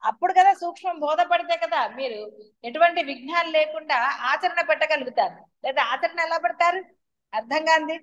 అప్పుడు కదా సూక్ష్మం బోధపడితే కదా మీరు ఎటువంటి విఘ్నాలు లేకుండా ఆచరణ పెట్టగలుగుతారు. లేదా ఆచరణ ఎలా పెడతారు, అర్థం కాంది.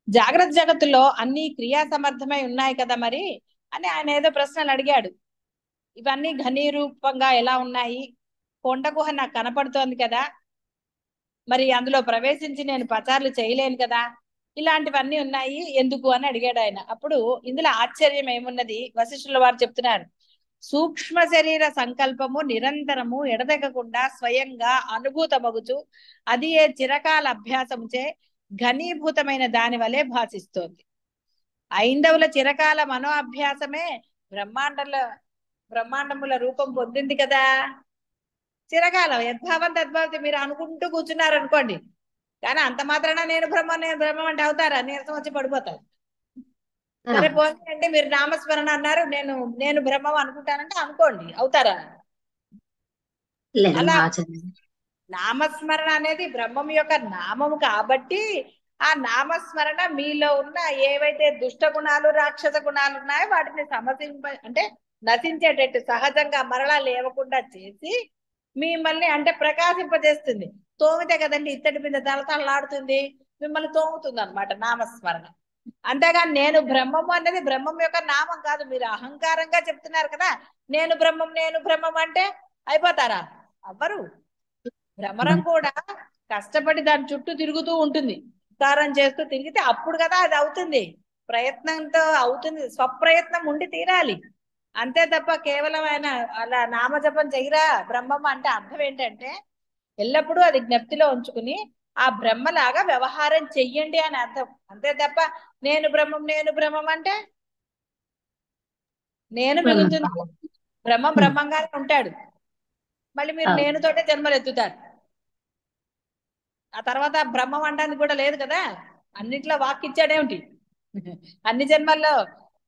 జాగ్రత్త జగత్తులో అన్ని క్రియా సమర్థమై ఉన్నాయి కదా మరి అని ఆయన ఏదో ప్రశ్నలు అడిగాడు. ఇవన్నీ ఘనీరూపంగా ఎలా ఉన్నాయి, కొండ గుహ నాకు కనపడుతోంది కదా, మరి అందులో ప్రవేశించి నేను పచారులు చేయలేను కదా, ఇలాంటివన్నీ ఉన్నాయి ఎందుకు అని అడిగాడు ఆయన. అప్పుడు ఇందులో ఆశ్చర్యం ఏమున్నది, వశిష్ఠుల వారు చెప్తున్నారు, సూక్ష్మ శరీర సంకల్పము నిరంతరము ఎడతెగకుండా స్వయంగా అనుభూతమగుచు అది ఏ చిరకాల అభ్యాసముచే ఘనీభూతమైన దాని వలె భాషిస్తోంది. ఐందవుల చిరకాల మనో అభ్యాసమే బ్రహ్మాండముల రూపం పొందింది కదా. చిరకాలం యద్భావం తద్భావం మీరు అనుకుంటూ కూర్చున్నారు అనుకోండి, కానీ అంత మాత్రాన నేను బ్రహ్మం అంటే అవుతారా, నీరసం వచ్చి పడిపోతారు. సరే పోనీ అంటే మీరు నామస్మరణ అన్నారు, నేను బ్రహ్మం అనుకుంటానంటే అనుకోండి, అవుతారా? అలా నామస్మరణ అనేది బ్రహ్మం యొక్క నామము కాబట్టి ఆ నామస్మరణ మీలో ఉన్న ఏవైతే దుష్ట గుణాలు రాక్షస గుణాలు ఉన్నాయో వాటిని అంటే నశించేటట్టు సహజంగా మరలా లేవకుండా చేసి మిమ్మల్ని అంటే ప్రకాశింపజేస్తుంది. తోమితే కదండి ఇత్తడి మీద తలతలాడుతుంది, మిమ్మల్ని తోముతుంది అనమాట నామస్మరణ. అంతేగాని నేను బ్రహ్మము అనేది బ్రహ్మం యొక్క నామం కాదు. మీరు అహంకారంగా చెప్తున్నారు కదా నేను బ్రహ్మం అంటే అయిపోతారా? అవ్వరు. భ్రమరం కూడా కష్టపడి దాని చుట్టూ తిరుగుతూ ఉంటుంది, ఉద్ధారం చేస్తూ తిరిగితే అప్పుడు కదా అది అవుతుంది, ప్రయత్నంతో అవుతుంది, స్వప్రయత్నం ఉండి తీరాలి. అంతే తప్ప కేవలం ఆయన అలా నామజపం చెయ్యరా బ్రహ్మం అంటే అర్థం ఏంటంటే ఎల్లప్పుడూ అది జ్ఞప్తిలో ఉంచుకుని ఆ బ్రహ్మలాగా వ్యవహారం చెయ్యండి అని అర్థం. అంతే తప్ప నేను బ్రహ్మం అంటే నేను మిగులుతుంది, బ్రహ్మం బ్రహ్మంగానే ఉంటాడు, మళ్ళీ మీరు నేనుతోటే జన్మలు ఎత్తుతారు. ఆ తర్వాత బ్రహ్మం అనడానికి కూడా లేదు కదా, అన్నిట్లో వాక్ ఇచ్చాడేమిటి, అన్ని జన్మల్లో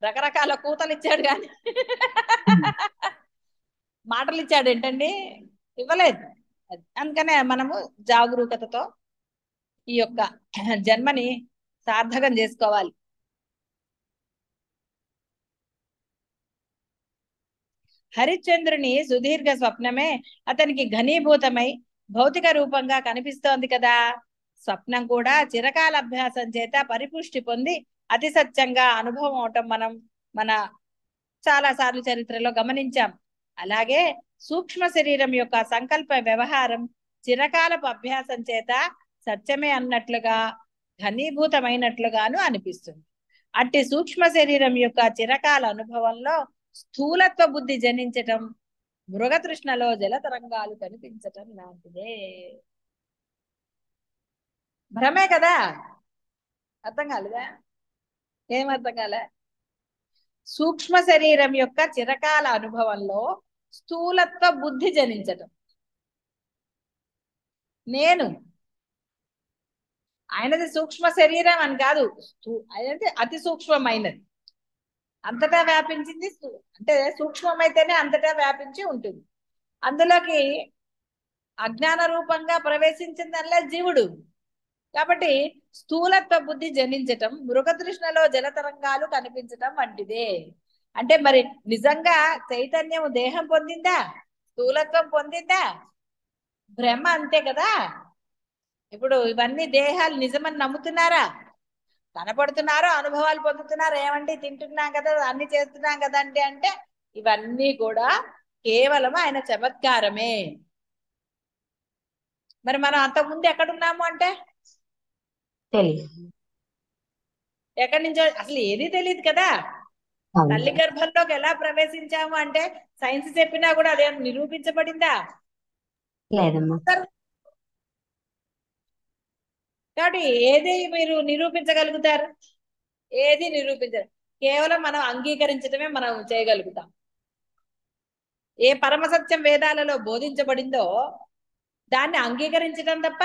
రకరకాల కూతలు ఇచ్చాడు కానీ మాటలు ఇచ్చాడు ఏంటండి, ఇవ్వలేదు. అందుకనే మనము జాగరూకతతో ఈ యొక్క జన్మని సార్థకం చేసుకోవాలి. హరిశ్చంద్రుని సుదీర్ఘ స్వప్నమే అతనికి ఘనీభూతమై భౌతిక రూపంగా కనిపిస్తోంది కదా. స్వప్నం కూడా చిరకాల అభ్యాసం చేత పరిపుష్టి పొంది అతి సత్యంగా అనుభవం అవటం మన చాలా సార్లు చరిత్రలో గమనించాం. అలాగే సూక్ష్మ శరీరం యొక్క సంకల్ప వ్యవహారం చిరకాలపు అభ్యాసం చేత సత్యమే అన్నట్లుగా ఘనీభూతమైనట్లుగాను అనిపిస్తుంది. అట్టి సూక్ష్మ శరీరం యొక్క చిరకాల అనుభవంలో స్థూలత్వ బుద్ధి జనించటం మృగతృష్ణలో జలతరంగాలు కనిపించటం లాంటిదే. భ్రమే కదా, అర్థం కాలేదా? ఏమర్థం కాలే? సూక్ష్మ శరీరం యొక్క చిరకాల అనుభవంలో స్థూలత్వ బుద్ధి జనించటం, నేను ఆయనది సూక్ష్మ శరీరం అని కాదు, ఆయనది అతి సూక్ష్మమైనది, అంతటా వ్యాపించింది. అంటే సూక్ష్మమైతేనే అంతటా వ్యాపించి ఉంటుంది. అందులోకి అజ్ఞాన రూపంగా ప్రవేశించిందల్లా జీవుడు కాబట్టి స్థూలత్వ బుద్ధి జనించటం, మృగతృష్ణలో జలతరంగాలు కనిపించటం వంటిదే. అంటే మరి నిజంగా చైతన్యం దేహం పొందిందా, స్థూలత్వం పొందిందా? భ్రమ అంతే కదా. ఇప్పుడు ఇవన్నీ దేహాలు నిజమని నమ్ముతున్నారా? కనపడుతున్నారో అనుభవాలు పొందుతున్నారు. ఏమండి తింటున్నాం కదా, అన్ని చేస్తున్నాం కదా అంటే ఇవన్నీ కూడా కేవలం ఆయన చమత్కారమే. మరి మనం అంతకుముందు ఎక్కడున్నాము అంటే తెలియదు. ఎక్కడి నుంచో అసలు ఏది తెలియదు కదా. అవును. తల్లి గర్భంలోకి ఎలా ప్రవేశించాము అంటే సైన్స్ చెప్పినా కూడా అదే నిరూపించబడిందా? లేదమ్మా. కాబట్టి ఏది మీరు నిరూపించగలుగుతారు? ఏది నిరూపించరు. కేవలం మనం అంగీకరించడమే మనం చేయగలుగుతాం. ఏ పరమసత్యం వేదాలలో బోధించబడిందో దాన్ని అంగీకరించడం తప్ప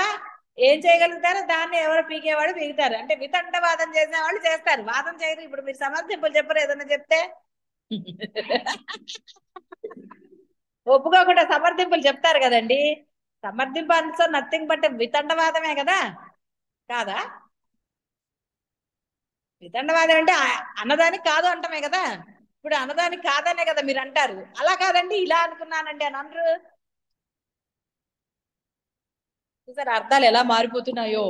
ఏం చేయగలుగుతారు? దాన్ని ఎవరు పీకేవాడు పీకుతారు. అంటే వితండవాదం చేసే వాళ్ళు చేస్తారు, వాదం చేయరు. ఇప్పుడు మీరు సమర్థింపులు చెప్పరు, ఏదైనా చెప్తే ఒప్పుకోకుండా సమర్థింపులు చెప్తారు కదండి. సమర్థింపు ఆన్సర్ నథింగ్ బట్ వితండవాదమే కదా, కాదా? వితండవాదం అంటే అన్నదానికి కాదు అంటమే కదా. ఇప్పుడు అన్నదానికి కాదనే కదా మీరు అంటారు. అలా కాదండి ఇలా అనుకున్నానండి అని అనరు. చూసారు అర్థాలు ఎలా మారిపోతున్నాయో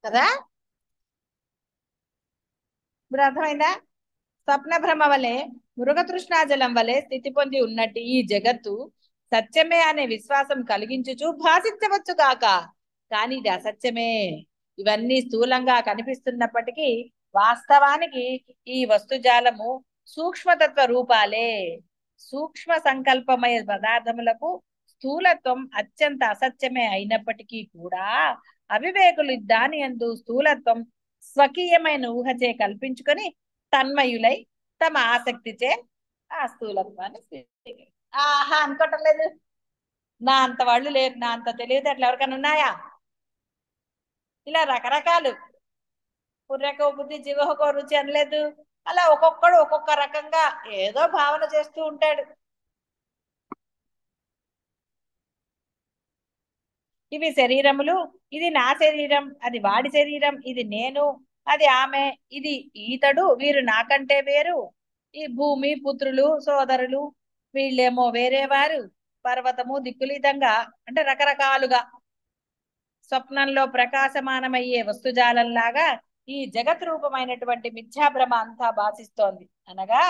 కదా. ఇప్పుడు అర్థమైందా? స్వప్న భ్రమ వలె మృగతృష్ణాజలం వలె స్థితి పొంది ఉన్నట్టు ఈ జగత్తు సత్యమే అనే విశ్వాసం కలిగించుచు భాషించవచ్చు గాక, కానీ ఇది అసత్యమే. ఇవన్నీ స్థూలంగా కనిపిస్తున్నప్పటికీ వాస్తవానికి ఈ వస్తుజాలము సూక్ష్మతత్వ రూపాలే. సూక్ష్మ సంకల్పమయ పదార్థములకు స్థూలత్వం అత్యంత అసత్యమే అయినప్పటికీ కూడా అవివేకులు దాని యందు స్థూలత్వం స్వకీయమైన ఊహచే కల్పించుకొని తన్మయులై తమ ఆసక్తిచే ఆ స్థూలత్వాన్ని ఆహా అనుకోవటం లేదు. నా అంత వాళ్ళు లేరు, నా అంత తెలియదు ఎవరికైనా ఉన్నాయా? ఇలా రకరకాలు పుర్రెకో బుద్ధి జీవహకో రుచి అనలేదు. అలా ఒక్కొక్కడు ఒక్కొక్క రకంగా ఏదో భావన చేస్తూ ఉంటాడు. ఇవి శరీరములు, ఇది నా శరీరం, అది వాడి శరీరం, ఇది నేను, అది ఆమె, ఇది ఈతడు, వీరు నాకంటే వేరు, ఈ భూమి పుత్రులు సోదరులు వీళ్ళేమో వేరే వారు, పర్వతము దిక్కులు, విధంగా అంటే రకరకాలుగా స్వప్నంలో ప్రకాశమానమయ్యే వస్తుజాలంలాగా ఈ జగత్ రూపమైనటువంటి మిథ్యాభ్రమ అంతా భాషిస్తోంది. అనగా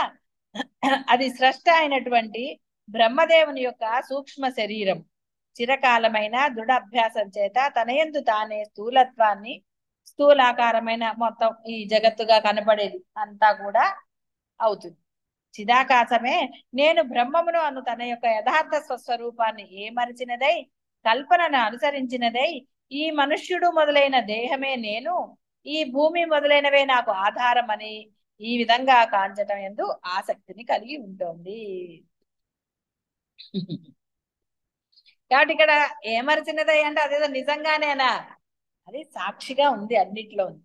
అది స్రష్ట అయినటువంటి బ్రహ్మదేవుని యొక్క సూక్ష్మ శరీరం చిరకాలమైన దృఢ అభ్యాసం చేత తనయందు తానే స్థూలత్వాన్ని, స్థూలాకారమైన మొత్తం ఈ జగత్తుగా కనపడేది అంతా కూడా అవుతుంది. చిదాకాశమే నేను బ్రహ్మమును అను తన యొక్క యథార్థ స్వస్వరూపాన్ని ఏమరిచినదై కల్పనను అనుసరించినదై ఈ మనుష్యుడు మొదలైన దేహమే నేను, ఈ భూమి మొదలైనవే నాకు ఆధారం అని ఈ విధంగా కాంచటం యందు ఆసక్తిని కలిగి ఉంటుంది. కాబట్టి ఇక్కడ ఏమరిచినదై అంటే అదేదో నిజంగానేనా? అది సాక్షిగా ఉంది, అన్నిట్లో ఉంది.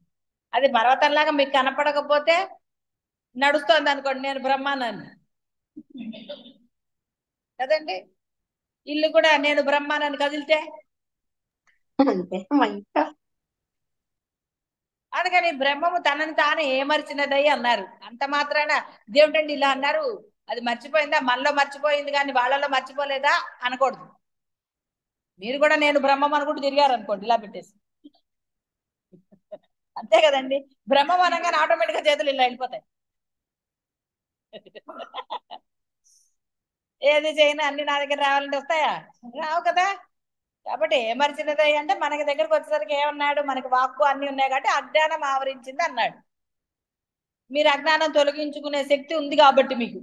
అది పర్వతంలాగా మీకు కనపడకపోతే నడుస్తోంది అనుకోండి, నేను బ్రహ్మానని కదండి. ఇల్లు కూడా నేను బ్రహ్మానని కదిలితే అంతే. అందుకని బ్రహ్మము తనని తాను ఏమర్చినదై అన్నారు. అంత మాత్రాన దేవుడండి ఇలా అన్నారు, అది మర్చిపోయిందా? మనలో మర్చిపోయింది కానీ వాళ్ళలో మర్చిపోలేదా అనకూడదు. మీరు కూడా నేను బ్రహ్మం అనుకుంటూ తిరిగారు అనుకోండి ఇలా పెట్టేసి, అంతే కదండి. బ్రహ్మం అనగానే ఆటోమేటిక్ గా చేతులు ఇలా వెళ్ళిపోతాయి. ఏది చేయనా అన్ని నా దగ్గర రావాలంటే వస్తాయా? రావు కదా. కాబట్టి ఏమర్చినది అంటే మనకి దగ్గరకు వచ్చేసరికి ఏమన్నాడు? మనకి వాక్కు అన్ని ఉన్నాయి కాబట్టి అజ్ఞానం ఆవరించింది అన్నాడు. మీరు అజ్ఞానం తొలగించుకునే శక్తి ఉంది కాబట్టి మీకు,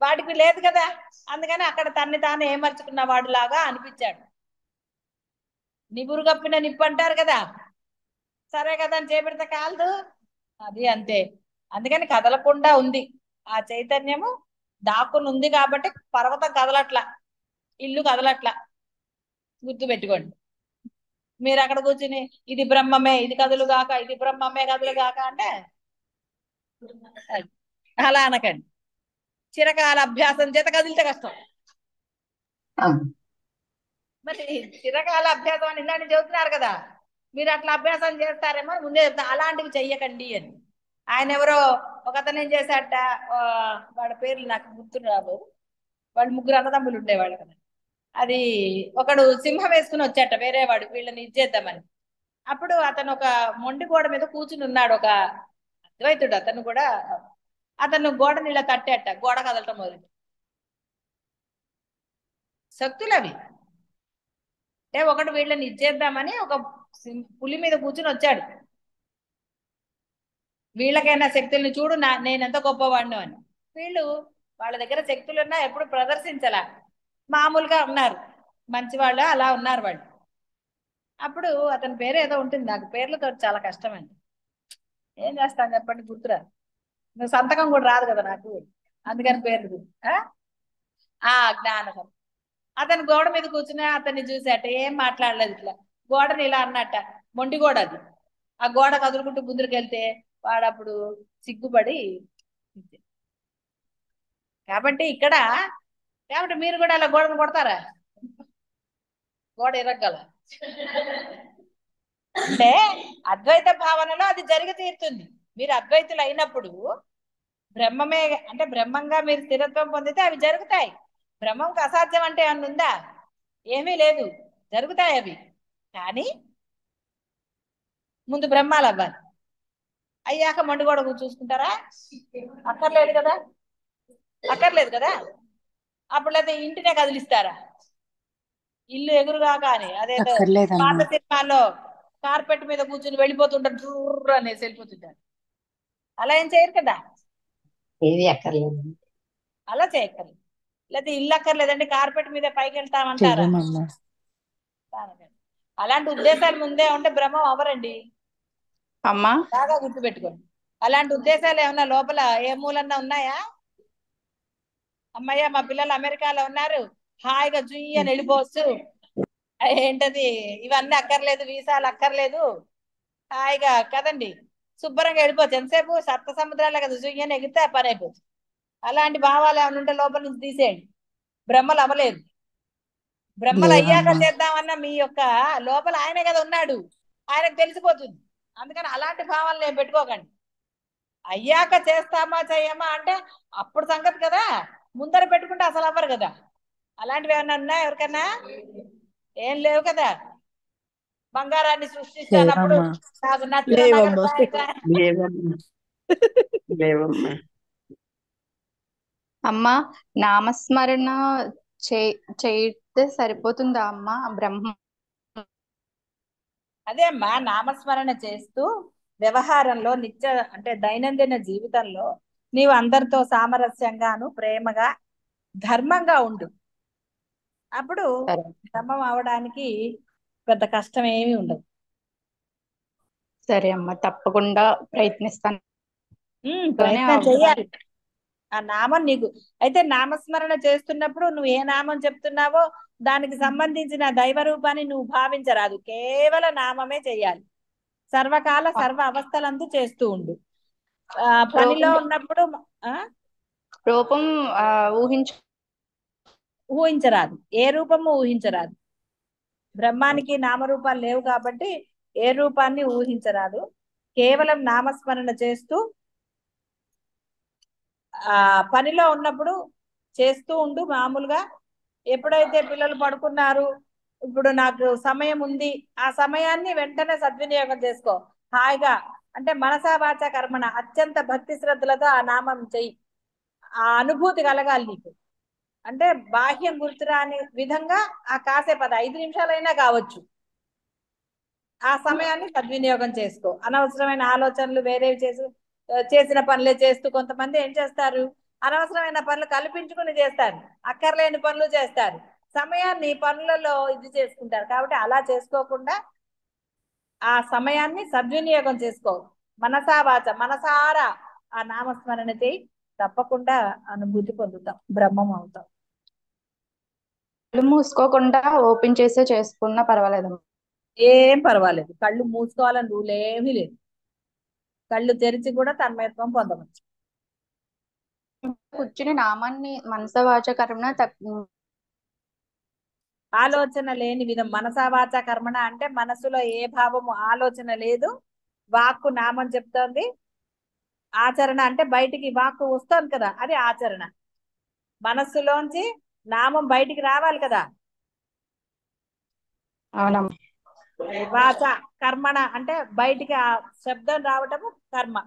వాటికి లేదు కదా. అందుకని అక్కడ తన్ని తాను ఏమర్చుకున్న వాడిలాగా అనిపించాడు. నిబురు కప్పిన నిప్పు అంటారు కదా, సరే కదా అని చేపెడితే కాలదు, అది అంతే. అందుకని కదలకుండా ఉంది ఆ చైతన్యము, దాక్కుని ఉంది కాబట్టి పర్వతం కదలట్లా, ఇల్లు కదలట్లా. గుర్తు పెట్టుకోండి. మీరు అక్కడ కూర్చుని ఇది బ్రహ్మమే ఇది కదులుగాక, ఇది బ్రహ్మమే కదులుగాక అంటే అలా అనకండి. చిరకాల అభ్యాసం చేత కదిలితే కష్టం. మరి చిరకాల అభ్యాసం అని ఇలాంటి చెబుతున్నారు కదా, మీరు అట్లా అభ్యాసం చేస్తారేమో ముందే చెప్తా, అలాంటివి చెయ్యకండి అని. ఆయన ఎవరో ఒక అతను ఏం చేశాట, ఆ, వాడి పేర్లు నాకు గుర్తు రావు. వాళ్ళు ముగ్గురు అన్నదమ్ములు ఉండేవాళ్ళు కదా. అది ఒకడు సింహం వేసుకుని వచ్చాట వేరే వాడు వీళ్ళని ఇచ్చేద్దామని. అప్పుడు అతను ఒక మొండి గోడ మీద కూర్చుని ఉన్నాడు, ఒక అద్వైతుడు అతను కూడా. అతను గోడని ఇలా తట్టేట, గోడ కదలటం మొదలు. శక్తులు అవి. అంటే ఒకడు వీళ్ళని ఇచ్చేద్దామని ఒక పులి మీద కూర్చుని వచ్చాడు. వీళ్ళకైనా శక్తుల్ని చూడు, నేనెంత గొప్పవాడిను అని. వీళ్ళు వాళ్ళ దగ్గర శక్తులున్నా ఎప్పుడు ప్రదర్శించలా, మామూలుగా ఉన్నారు, మంచి వాళ్ళు అలా ఉన్నారు వాళ్ళు. అప్పుడు అతని పేరు ఏదో ఉంటుంది, నాకు పేర్లతో చాలా కష్టమండి, ఏం చేస్తాను చెప్పండి, గుర్తురాదు. నువ్వు సంతకం కూడా రాదు కదా నాకు, అందుకని పేర్లు జ్ఞానకం. అతను గోడ మీద కూర్చుని అతన్ని చూసాట, ఏం మాట్లాడలేదు, ఇట్లా గోడని ఇలా అన్నట్ట. మొండి గోడ అది. ఆ గోడ కదులుకుంటూ ముందుకెళ్తే వాడు అప్పుడు సిగ్గుపడి. కాబట్టి ఇక్కడ, కాబట్టి మీరు కూడా అలా గోడను కొడతారా? గోడ ఎరగల అంటే అద్వైత భావనలో అది జరిగి తీరుతుంది. మీరు అద్వైతులు అయినప్పుడు బ్రహ్మమే, అంటే బ్రహ్మంగా మీరు స్థిరత్వం పొందితే అవి జరుగుతాయి. బ్రహ్మంకి అసాధ్యం అంటే ఏమన్నా ఉందా? ఏమీ లేదు, జరుగుతాయి అవి. కానీ ముందు బ్రహ్మాలు అవ్వాలి. అయ్యాక మొండి గోడ చూసుకుంటారా? అక్కర్లేదు కదా, అక్కర్లేదు కదా. అప్పుడు అయితే ఇంటినే కదిలిస్తారా? ఇల్లు ఎగురుగా కానీ అదేదో పాత అక్కర్లేదమ్మా. సినిమాల్లో కార్పెట్ మీద కూర్చుని వెళ్ళిపోతుంటారు, డ్రూర్ అనేసి వెళ్ళిపోతుంటారు. అలా ఏం చేయరు కదా, ఏది అక్కర్లేదు. అలా చేయక్కర్లేదు. లేకపోతే ఇల్లు అక్కర్లేదండి, కార్పెట్ మీద పైకి వెళ్తామంటారా? చెయ్యమమ్మా. అలాంటి ఉద్దేశాలు ముందే ఉంటే బ్రహ్మం అవరండి, అమ్మా బాగా గుర్తుపెట్టుకోండి. అలాంటి ఉద్దేశాలు ఏమన్నా లోపల ఏ మూలన్నా ఉన్నాయా? అమ్మయ్య మా పిల్లలు అమెరికాలో ఉన్నారు, హాయిగా జుయ్యి అని వెళ్ళిపోవచ్చు, ఏంటది ఇవన్నీ అక్కర్లేదు, వీసాలు అక్కర్లేదు, హాయిగా కదండి శుభ్రంగా వెళ్ళిపోవచ్చు. ఎంతసేపు సప్త సముద్రాలే కదా, జుయ్యి అని ఎగిరితే పని అయిపోతుంది. అలాంటి భావాలు ఏమైనా ఉంటే లోపల నుంచి తీసేయండి. బ్రహ్మలు అవ్వలేదు. బ్రహ్మలు అయ్యాక లేవమ్మా. చేద్దామన్న మీ యొక్క లోపల ఆయనే కదా ఉన్నాడు, ఆయనకు తెలిసిపోతుంది. అందుకని అలాంటి భావాలను ఏం పెట్టుకోకండి. అయ్యాక చేస్తామా చెయ్యమా అంటే అప్పుడు సంగతి కదా, ముందర పెట్టుకుంటే అసలు అవ్వరు కదా. అలాంటివి ఏమన్నా ఉన్నాయా ఎవరికన్నా? ఏం లేవు కదా. బంగారాన్ని సృష్టిస్తానప్పుడు లేవమ్మా. నాకు నచ్చిన నగలు లేవమ్మా. లేవమ్మా. లేవమ్మా. అమ్మా నామస్మరణ చే చేయితే సరిపోతుందా అమ్మా బ్రహ్మ? అదే అమ్మా, నామస్మరణ చేస్తూ వ్యవహారంలో నిత్య, అంటే దైనందిన జీవితంలో నీవు అందరితో సామరస్యంగాను ప్రేమగా ధర్మంగా ఉండు. అప్పుడు సరే బ్రహ్మం అవడానికి పెద్ద కష్టం ఏమీ ఉండదు. సరే అమ్మా, తప్పకుండా ప్రయత్నిస్తాను. ప్రయత్నం అవుతుంది. చెయ్యాలి. ఆ నామం నీకు అయితే నామస్మరణ చేస్తున్నప్పుడు నువ్వు ఏ నామం చెప్తున్నావో దానికి సంబంధించిన దైవ రూపాన్ని నువ్వు భావించరాదు, కేవల నామమే చెయ్యాలి. సర్వకాల సర్వ అవస్థలందు చేస్తూ ఉండు. పనిలో రూపం ఉన్నప్పుడు ఆ రూపం ఊహించు. ఊహించరాదు, ఏ రూపము ఊహించరాదు. బ్రహ్మానికి నామరూపాలు లేవు కాబట్టి ఏ రూపాన్ని ఊహించరాదు. కేవలం నామస్మరణ చేస్తూ పనిలో ఉన్నప్పుడు చేస్తూ ఉండు మామూలుగా. ఎప్పుడైతే పిల్లలు పడుకున్నారు, ఇప్పుడు నాకు సమయం ఉంది, ఆ సమయాన్ని వెంటనే సద్వినియోగం చేసుకో హాయిగా. అంటే మనసా వాచా కర్మణ అత్యంత భక్తి శ్రద్ధలతో ఆ నామం చెయ్యి. ఆ అనుభూతి కలగాలి నీకు. అంటే బాహ్యం గుర్తురాని విధంగా ఆ కాసేపు, అది 5 నిమిషాలైనా కావచ్చు, ఆ సమయాన్ని సద్వినియోగం చేసుకో. అనవసరమైన ఆలోచనలు వేరేవి చేసిన పనులే చేస్తూ కొంతమంది ఏం చేస్తారు, అనవసరమైన పనులు కల్పించుకుని చేస్తారు, అక్కర్లేని పనులు చేస్తారు, సమయాన్ని పనులలో ఇది చేసుకుంటారు. కాబట్టి అలా చేసుకోకుండా ఆ సమయాన్ని సద్వినియోగం చేసుకో. మనసారా ఆ నామస్మరణ చేయి, తప్పకుండా అనుభూతి పొందుతాం, బ్రహ్మం అవుతాం. కళ్ళు మూసుకోకుండా ఓపెన్ చేసే చేసుకున్నా పర్వాలేదమ్మా? ఏం పర్వాలేదు, కళ్ళు మూసుకోవాలని రూల్ ఏమీ లేదు, కళ్ళు తెరిచి కూడా తన్మయత్వం పొందవచ్చు. కూర్చుని నామాన్ని మనస వాచ కర్మణ ఆలోచన లేని విధం. మనసా వాచ కర్మణ అంటే మనసులో ఏ భావము ఆలోచన లేదు, వాక్కు నామం చెప్తోంది. ఆచరణ అంటే బయటికి వాక్కు వస్తోంది కదా, అది ఆచరణ. మనస్సులోంచి నామం బయటికి రావాలి కదా. అవునమ్మా. వాచ కర్మణ అంటే బయటికి ఆ శబ్దం రావటము కర్మ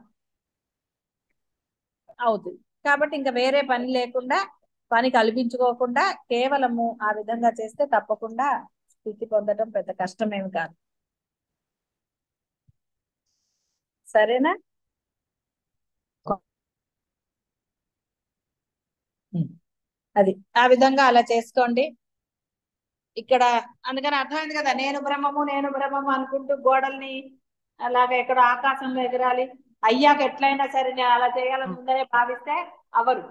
అవుతుంది. కాబట్టి ఇంకా వేరే పని లేకుండా, పని కల్పించుకోకుండా కేవలము ఆ విధంగా చేస్తే తప్పకుండా స్థితి పొందడం పెద్ద కష్టమేమి కాదు. సరేనా? అది ఆ విధంగా అలా చేసుకోండి. ఇక్కడ అందుకని అర్థమైంది కదా, నేను బ్రహ్మము నేను బ్రహ్మము అనుకుంటూ గోడల్ని అలాగే ఎక్కడ ఆకాశంలో ఎగరాలి. అయ్యాక ఎట్లయినా సరే నేను అలా చేయాలని ముందరే భావిస్తే అవరు.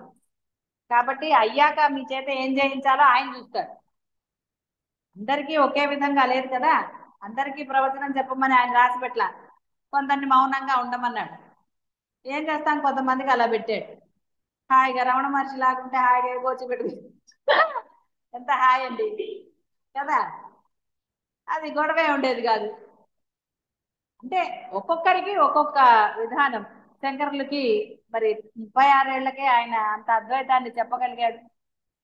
కాబట్టి అయ్యాక మీ చేత ఏం చేయించాలో ఆయన చూస్తాడు. అందరికీ ఒకే విధంగా లేదు కదా, అందరికీ ప్రవచనం చెప్పమని ఆయన రాసి పెట్టలా, కొందరిని మౌనంగా ఉండమన్నాడు. ఏం చేస్తాం, కొంతమందికి అలా పెట్టాడు. హాయిగా రమణ మహర్షి లాగుంటే హాయిగా గోచి పెట్టు ఎంత హాయ్ అండి కదా, అది గొడవే ఉండేది కాదు. అంటే ఒక్కొక్కరికి ఒక్కొక్క విధానం. శంకరులకి మరి 36 ఏళ్లకే ఆయన అంత అద్వైతాన్ని చెప్పగలిగాడు.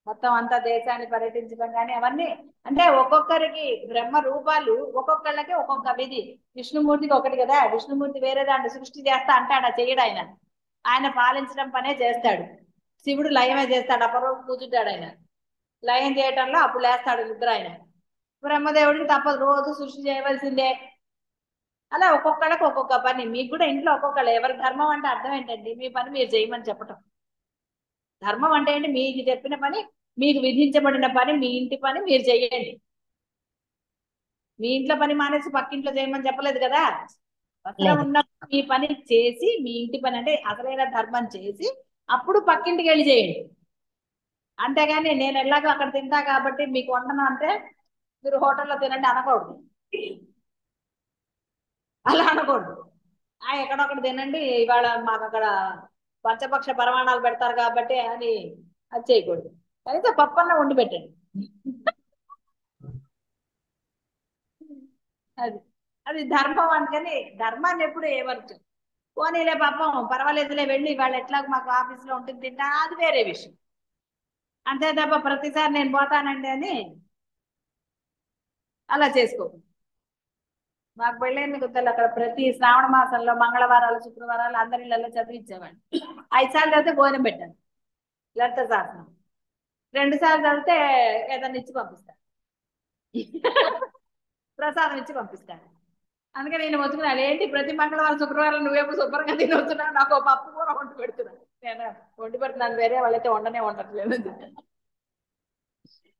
మొత్తం అంతా దేశాన్ని పర్యటించడం కానీ అవన్నీ అంటే ఒక్కొక్కరికి బ్రహ్మ రూపాలు ఒక్కొక్కళ్ళకి ఒక్కొక్క విధి. విష్ణుమూర్తికి ఒకటి కదా, విష్ణుమూర్తి వేరే దాన్ని సృష్టి చేస్తా అంటాడా, చెయ్యడు ఆయన. ఆయన పాలించడం పనే చేస్తాడు. శివుడు లయమే చేస్తాడు, అప్పటివరకు కూర్చుంటాడు ఆయన. లయం చేయటంలో అప్పుడు లేస్తాడు నిద్ర ఆయన. బ్రహ్మదేవుడికి తప్పదు, రోజు సృష్టి చేయవలసిందే. అలా ఒక్కొక్కళ్ళకి ఒక్కొక్క పని. మీకు కూడా ఇంట్లో ఒక్కొక్కళ్ళు ఎవరి ధర్మం అంటే అర్థం ఏంటండి, మీ పని మీరు చేయమని చెప్పటం. ధర్మం అంటే ఏంటి, మీకు చెప్పిన పని, మీకు విధించబడిన పని, మీ ఇంటి పని మీరు చెయ్యండి. మీ ఇంట్లో పని మానేసి పక్కింట్లో చేయమని చెప్పలేదు కదా. అవసరం లేదు. ఉన్న మీ పని చేసి, మీ ఇంటి పని అంటే అసలైన ధర్మం చేసి అప్పుడు పక్కింటికి వెళ్ళి చేయండి. అంతేగాని నేను ఎలాగో అక్కడ తింటా కాబట్టి మీకు వండను అంటే మీరు హోటల్లో తినండి అనకూడదు. అలా అనకూడదు. ఎక్కడొక్కడ తినండి, ఇవాళ మాకు అక్కడ పంచపక్ష పరమాణాలు పెడతారు కాబట్టి అని అది చేయకూడదు. కనీసం పప్పన్న వండి పెట్టండి. అది అది ధర్మం. అందుకని ధర్మాన్ని ఎప్పుడు ఏమరచు. పోనీలే పాపం పర్వాలేదులే, వెళ్ళి వాళ్ళు ఎట్లాగో మాకు ఆఫీస్లో ఉంటుంది తింటా, అది వేరే విషయం. అంతే తప్ప ప్రతిసారి నేను పోతానండి అని అలా చేసుకో. మాకు పెళ్ళైన కొత్తలో అక్కడ ప్రతి శ్రావణ మాసంలో మంగళవారాలు శుక్రవారాలు అందరి ఇళ్లలో చదివించేవాడిని. 5 సార్లు చదివితే భోజనం పెట్టాను, లలిత శాసనం. 2 సార్లు చదివితే ఏదన్నా ఇచ్చి పంపిస్తాను, ప్రసాదం ఇచ్చి పంపిస్తాను. అందుకని నేను వచ్చుకున్నాను, ఏంటి ప్రతి మంగళవారం శుక్రవారం నువ్వేమో శుభ్రంగా తినొస్తున్నావు, నాకు ఒక పప్పు కూర వండి పెడుతున్నాను. నేను వండి పెడుతున్నాను, వేరే వాళ్ళైతే వండనే వండట్లేదు.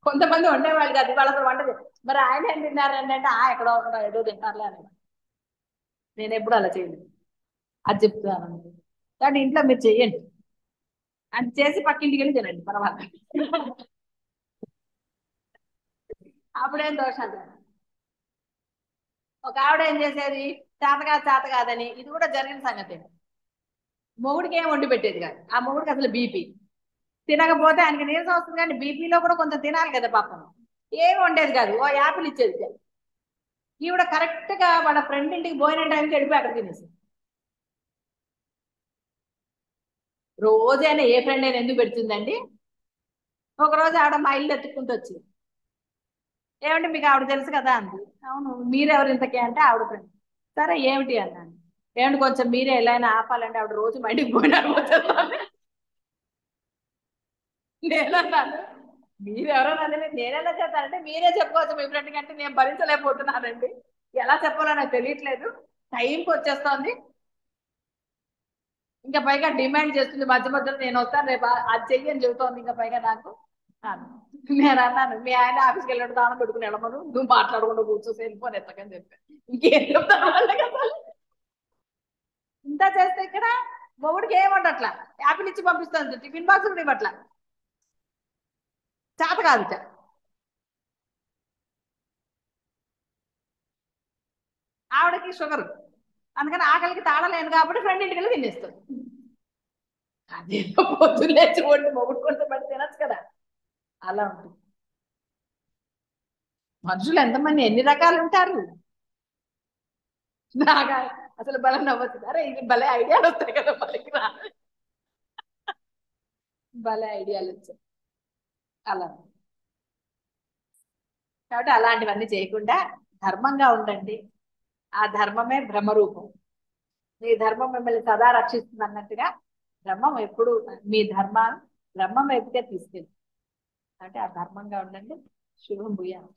కొంతమంది వండేవాళ్ళు కాదు, వాళ్ళు అసలు వండదు. మరి ఆయన ఏం తిన్నారండి అంటే ఎక్కడో ఒకడో ఏదో తింటారులే అని. నేను ఎప్పుడు అలా చేయలేదు, అది చెప్తున్నాను. కానీ ఇంట్లో మీరు చెయ్యండి, అది చేసి పక్కింటికి వెళ్ళి తినండి పర్వాలేదు, అప్పుడేం దోషాలు. ఒక ఆవిడ ఏం చేసేది, చేత కాదని, ఇది కూడా జరిగిన సంగతి. మొగుడికి ఏం వండి పెట్టేది కాదు. ఆ మొగుడికి అసలు బీపీ, తినకపోతే ఆయనకి నీరసం వస్తుంది, కానీ బీపీలో కూడా కొంచెం తినాలి కదా పాపం. ఏం వండేది కాదు, ఓ యాపిల్ ఇచ్చేది కాదు. ఈవిడ కరెక్ట్ గా వాళ్ళ ఫ్రెండ్ ఇంటికి పోయిన టైంకి వెళ్ళిపోయి అక్కడ తినేసి. రోజైనా ఏ ఫ్రెండ్ అయినా ఎందుకు పెడుతుందండి. ఒక రోజు ఆవిడ మా ఇల్లు ఎత్తుక్కుంటూ వచ్చింది. ఏమంటే మీకు ఆవిడ తెలుసు కదా అంది. అవును, మీరెవరు ఇంతకీ అంటే ఆవిడ ఫ్రెండ్. సరే ఏమిటి అన్నాను. ఏమంటే కొంచెం మీరే ఎలా అయినా ఆపాలంటే ఆవిడ రోజు మా ఇంటికి పోయినారు వచ్చేస్తాను. నేనన్నాను, మీరెవరో నన్ను నేనెలా చేస్తానంటే మీరే చెప్పుకోవచ్చు మీ ఫ్రెండ్ కంటే, నేను భరించలేకపోతున్నానండి, ఎలా చెప్పాలో నాకు తెలియట్లేదు, టైంకి వచ్చేస్తోంది, ఇంకా పైగా డిమాండ్ చేస్తుంది మధ్య మధ్యలో, నేను వస్తాను రేపు అది చెయ్యని చెబుతోంది ఇంకా పైగా నాకు. నేను అన్నాను, మీ ఆయన ఆఫీస్కి వెళ్ళడం దానం పెట్టుకుని వెళ్ళమను, నువ్వు మాట్లాడకుండా కూర్చో సెల్ఫోన్ ఎత్తకని చెప్పి. ఇంకేం చెప్తాను వాళ్ళకి అసలు. ఇంత చేస్తే ఇక్కడ మొగుడికి ఏమంటట్లా, యాపిల్ ఇచ్చి పంపిస్తుంది, టిఫిన్ బాక్స్ కూడా ఇవ్వట్లా, చేత కాదు. ఆవిడకి షుగర్, అందుకని ఆకలికి తాళలేను కాబట్టి ఫ్రెండ్ ఇంటికి వెళ్ళి తినేస్తుంది. అదేదో పొద్దున్నే చూడండి మొగుడు కొంచెం పడి తినచ్చు కదా, అలా ఉంటుంది. మనుషులు ఎంతమంది ఎన్ని రకాలు ఉంటారు. నాగా అసలు బలం నవ్వుతుంది. అరే ఇది భలే ఐడియాలు వస్తాయి కదా మనకి భలే ఐడియాలు వచ్చాయి అలా. కాబట్టి అలాంటివన్నీ చేయకుండా ధర్మంగా ఉండండి. ఆ ధర్మమే బ్రహ్మరూపం. మీ ధర్మం మిమ్మల్ని సదా రక్షిస్తుంది అన్నట్టుగా బ్రహ్మం ఎప్పుడు మీ ధర్మాన్ని బ్రహ్మం వైపుకే తీసుకెళ్తుంది. అంటే ఆ ధర్మంగా ఉండండి. శుభం భూయాలు.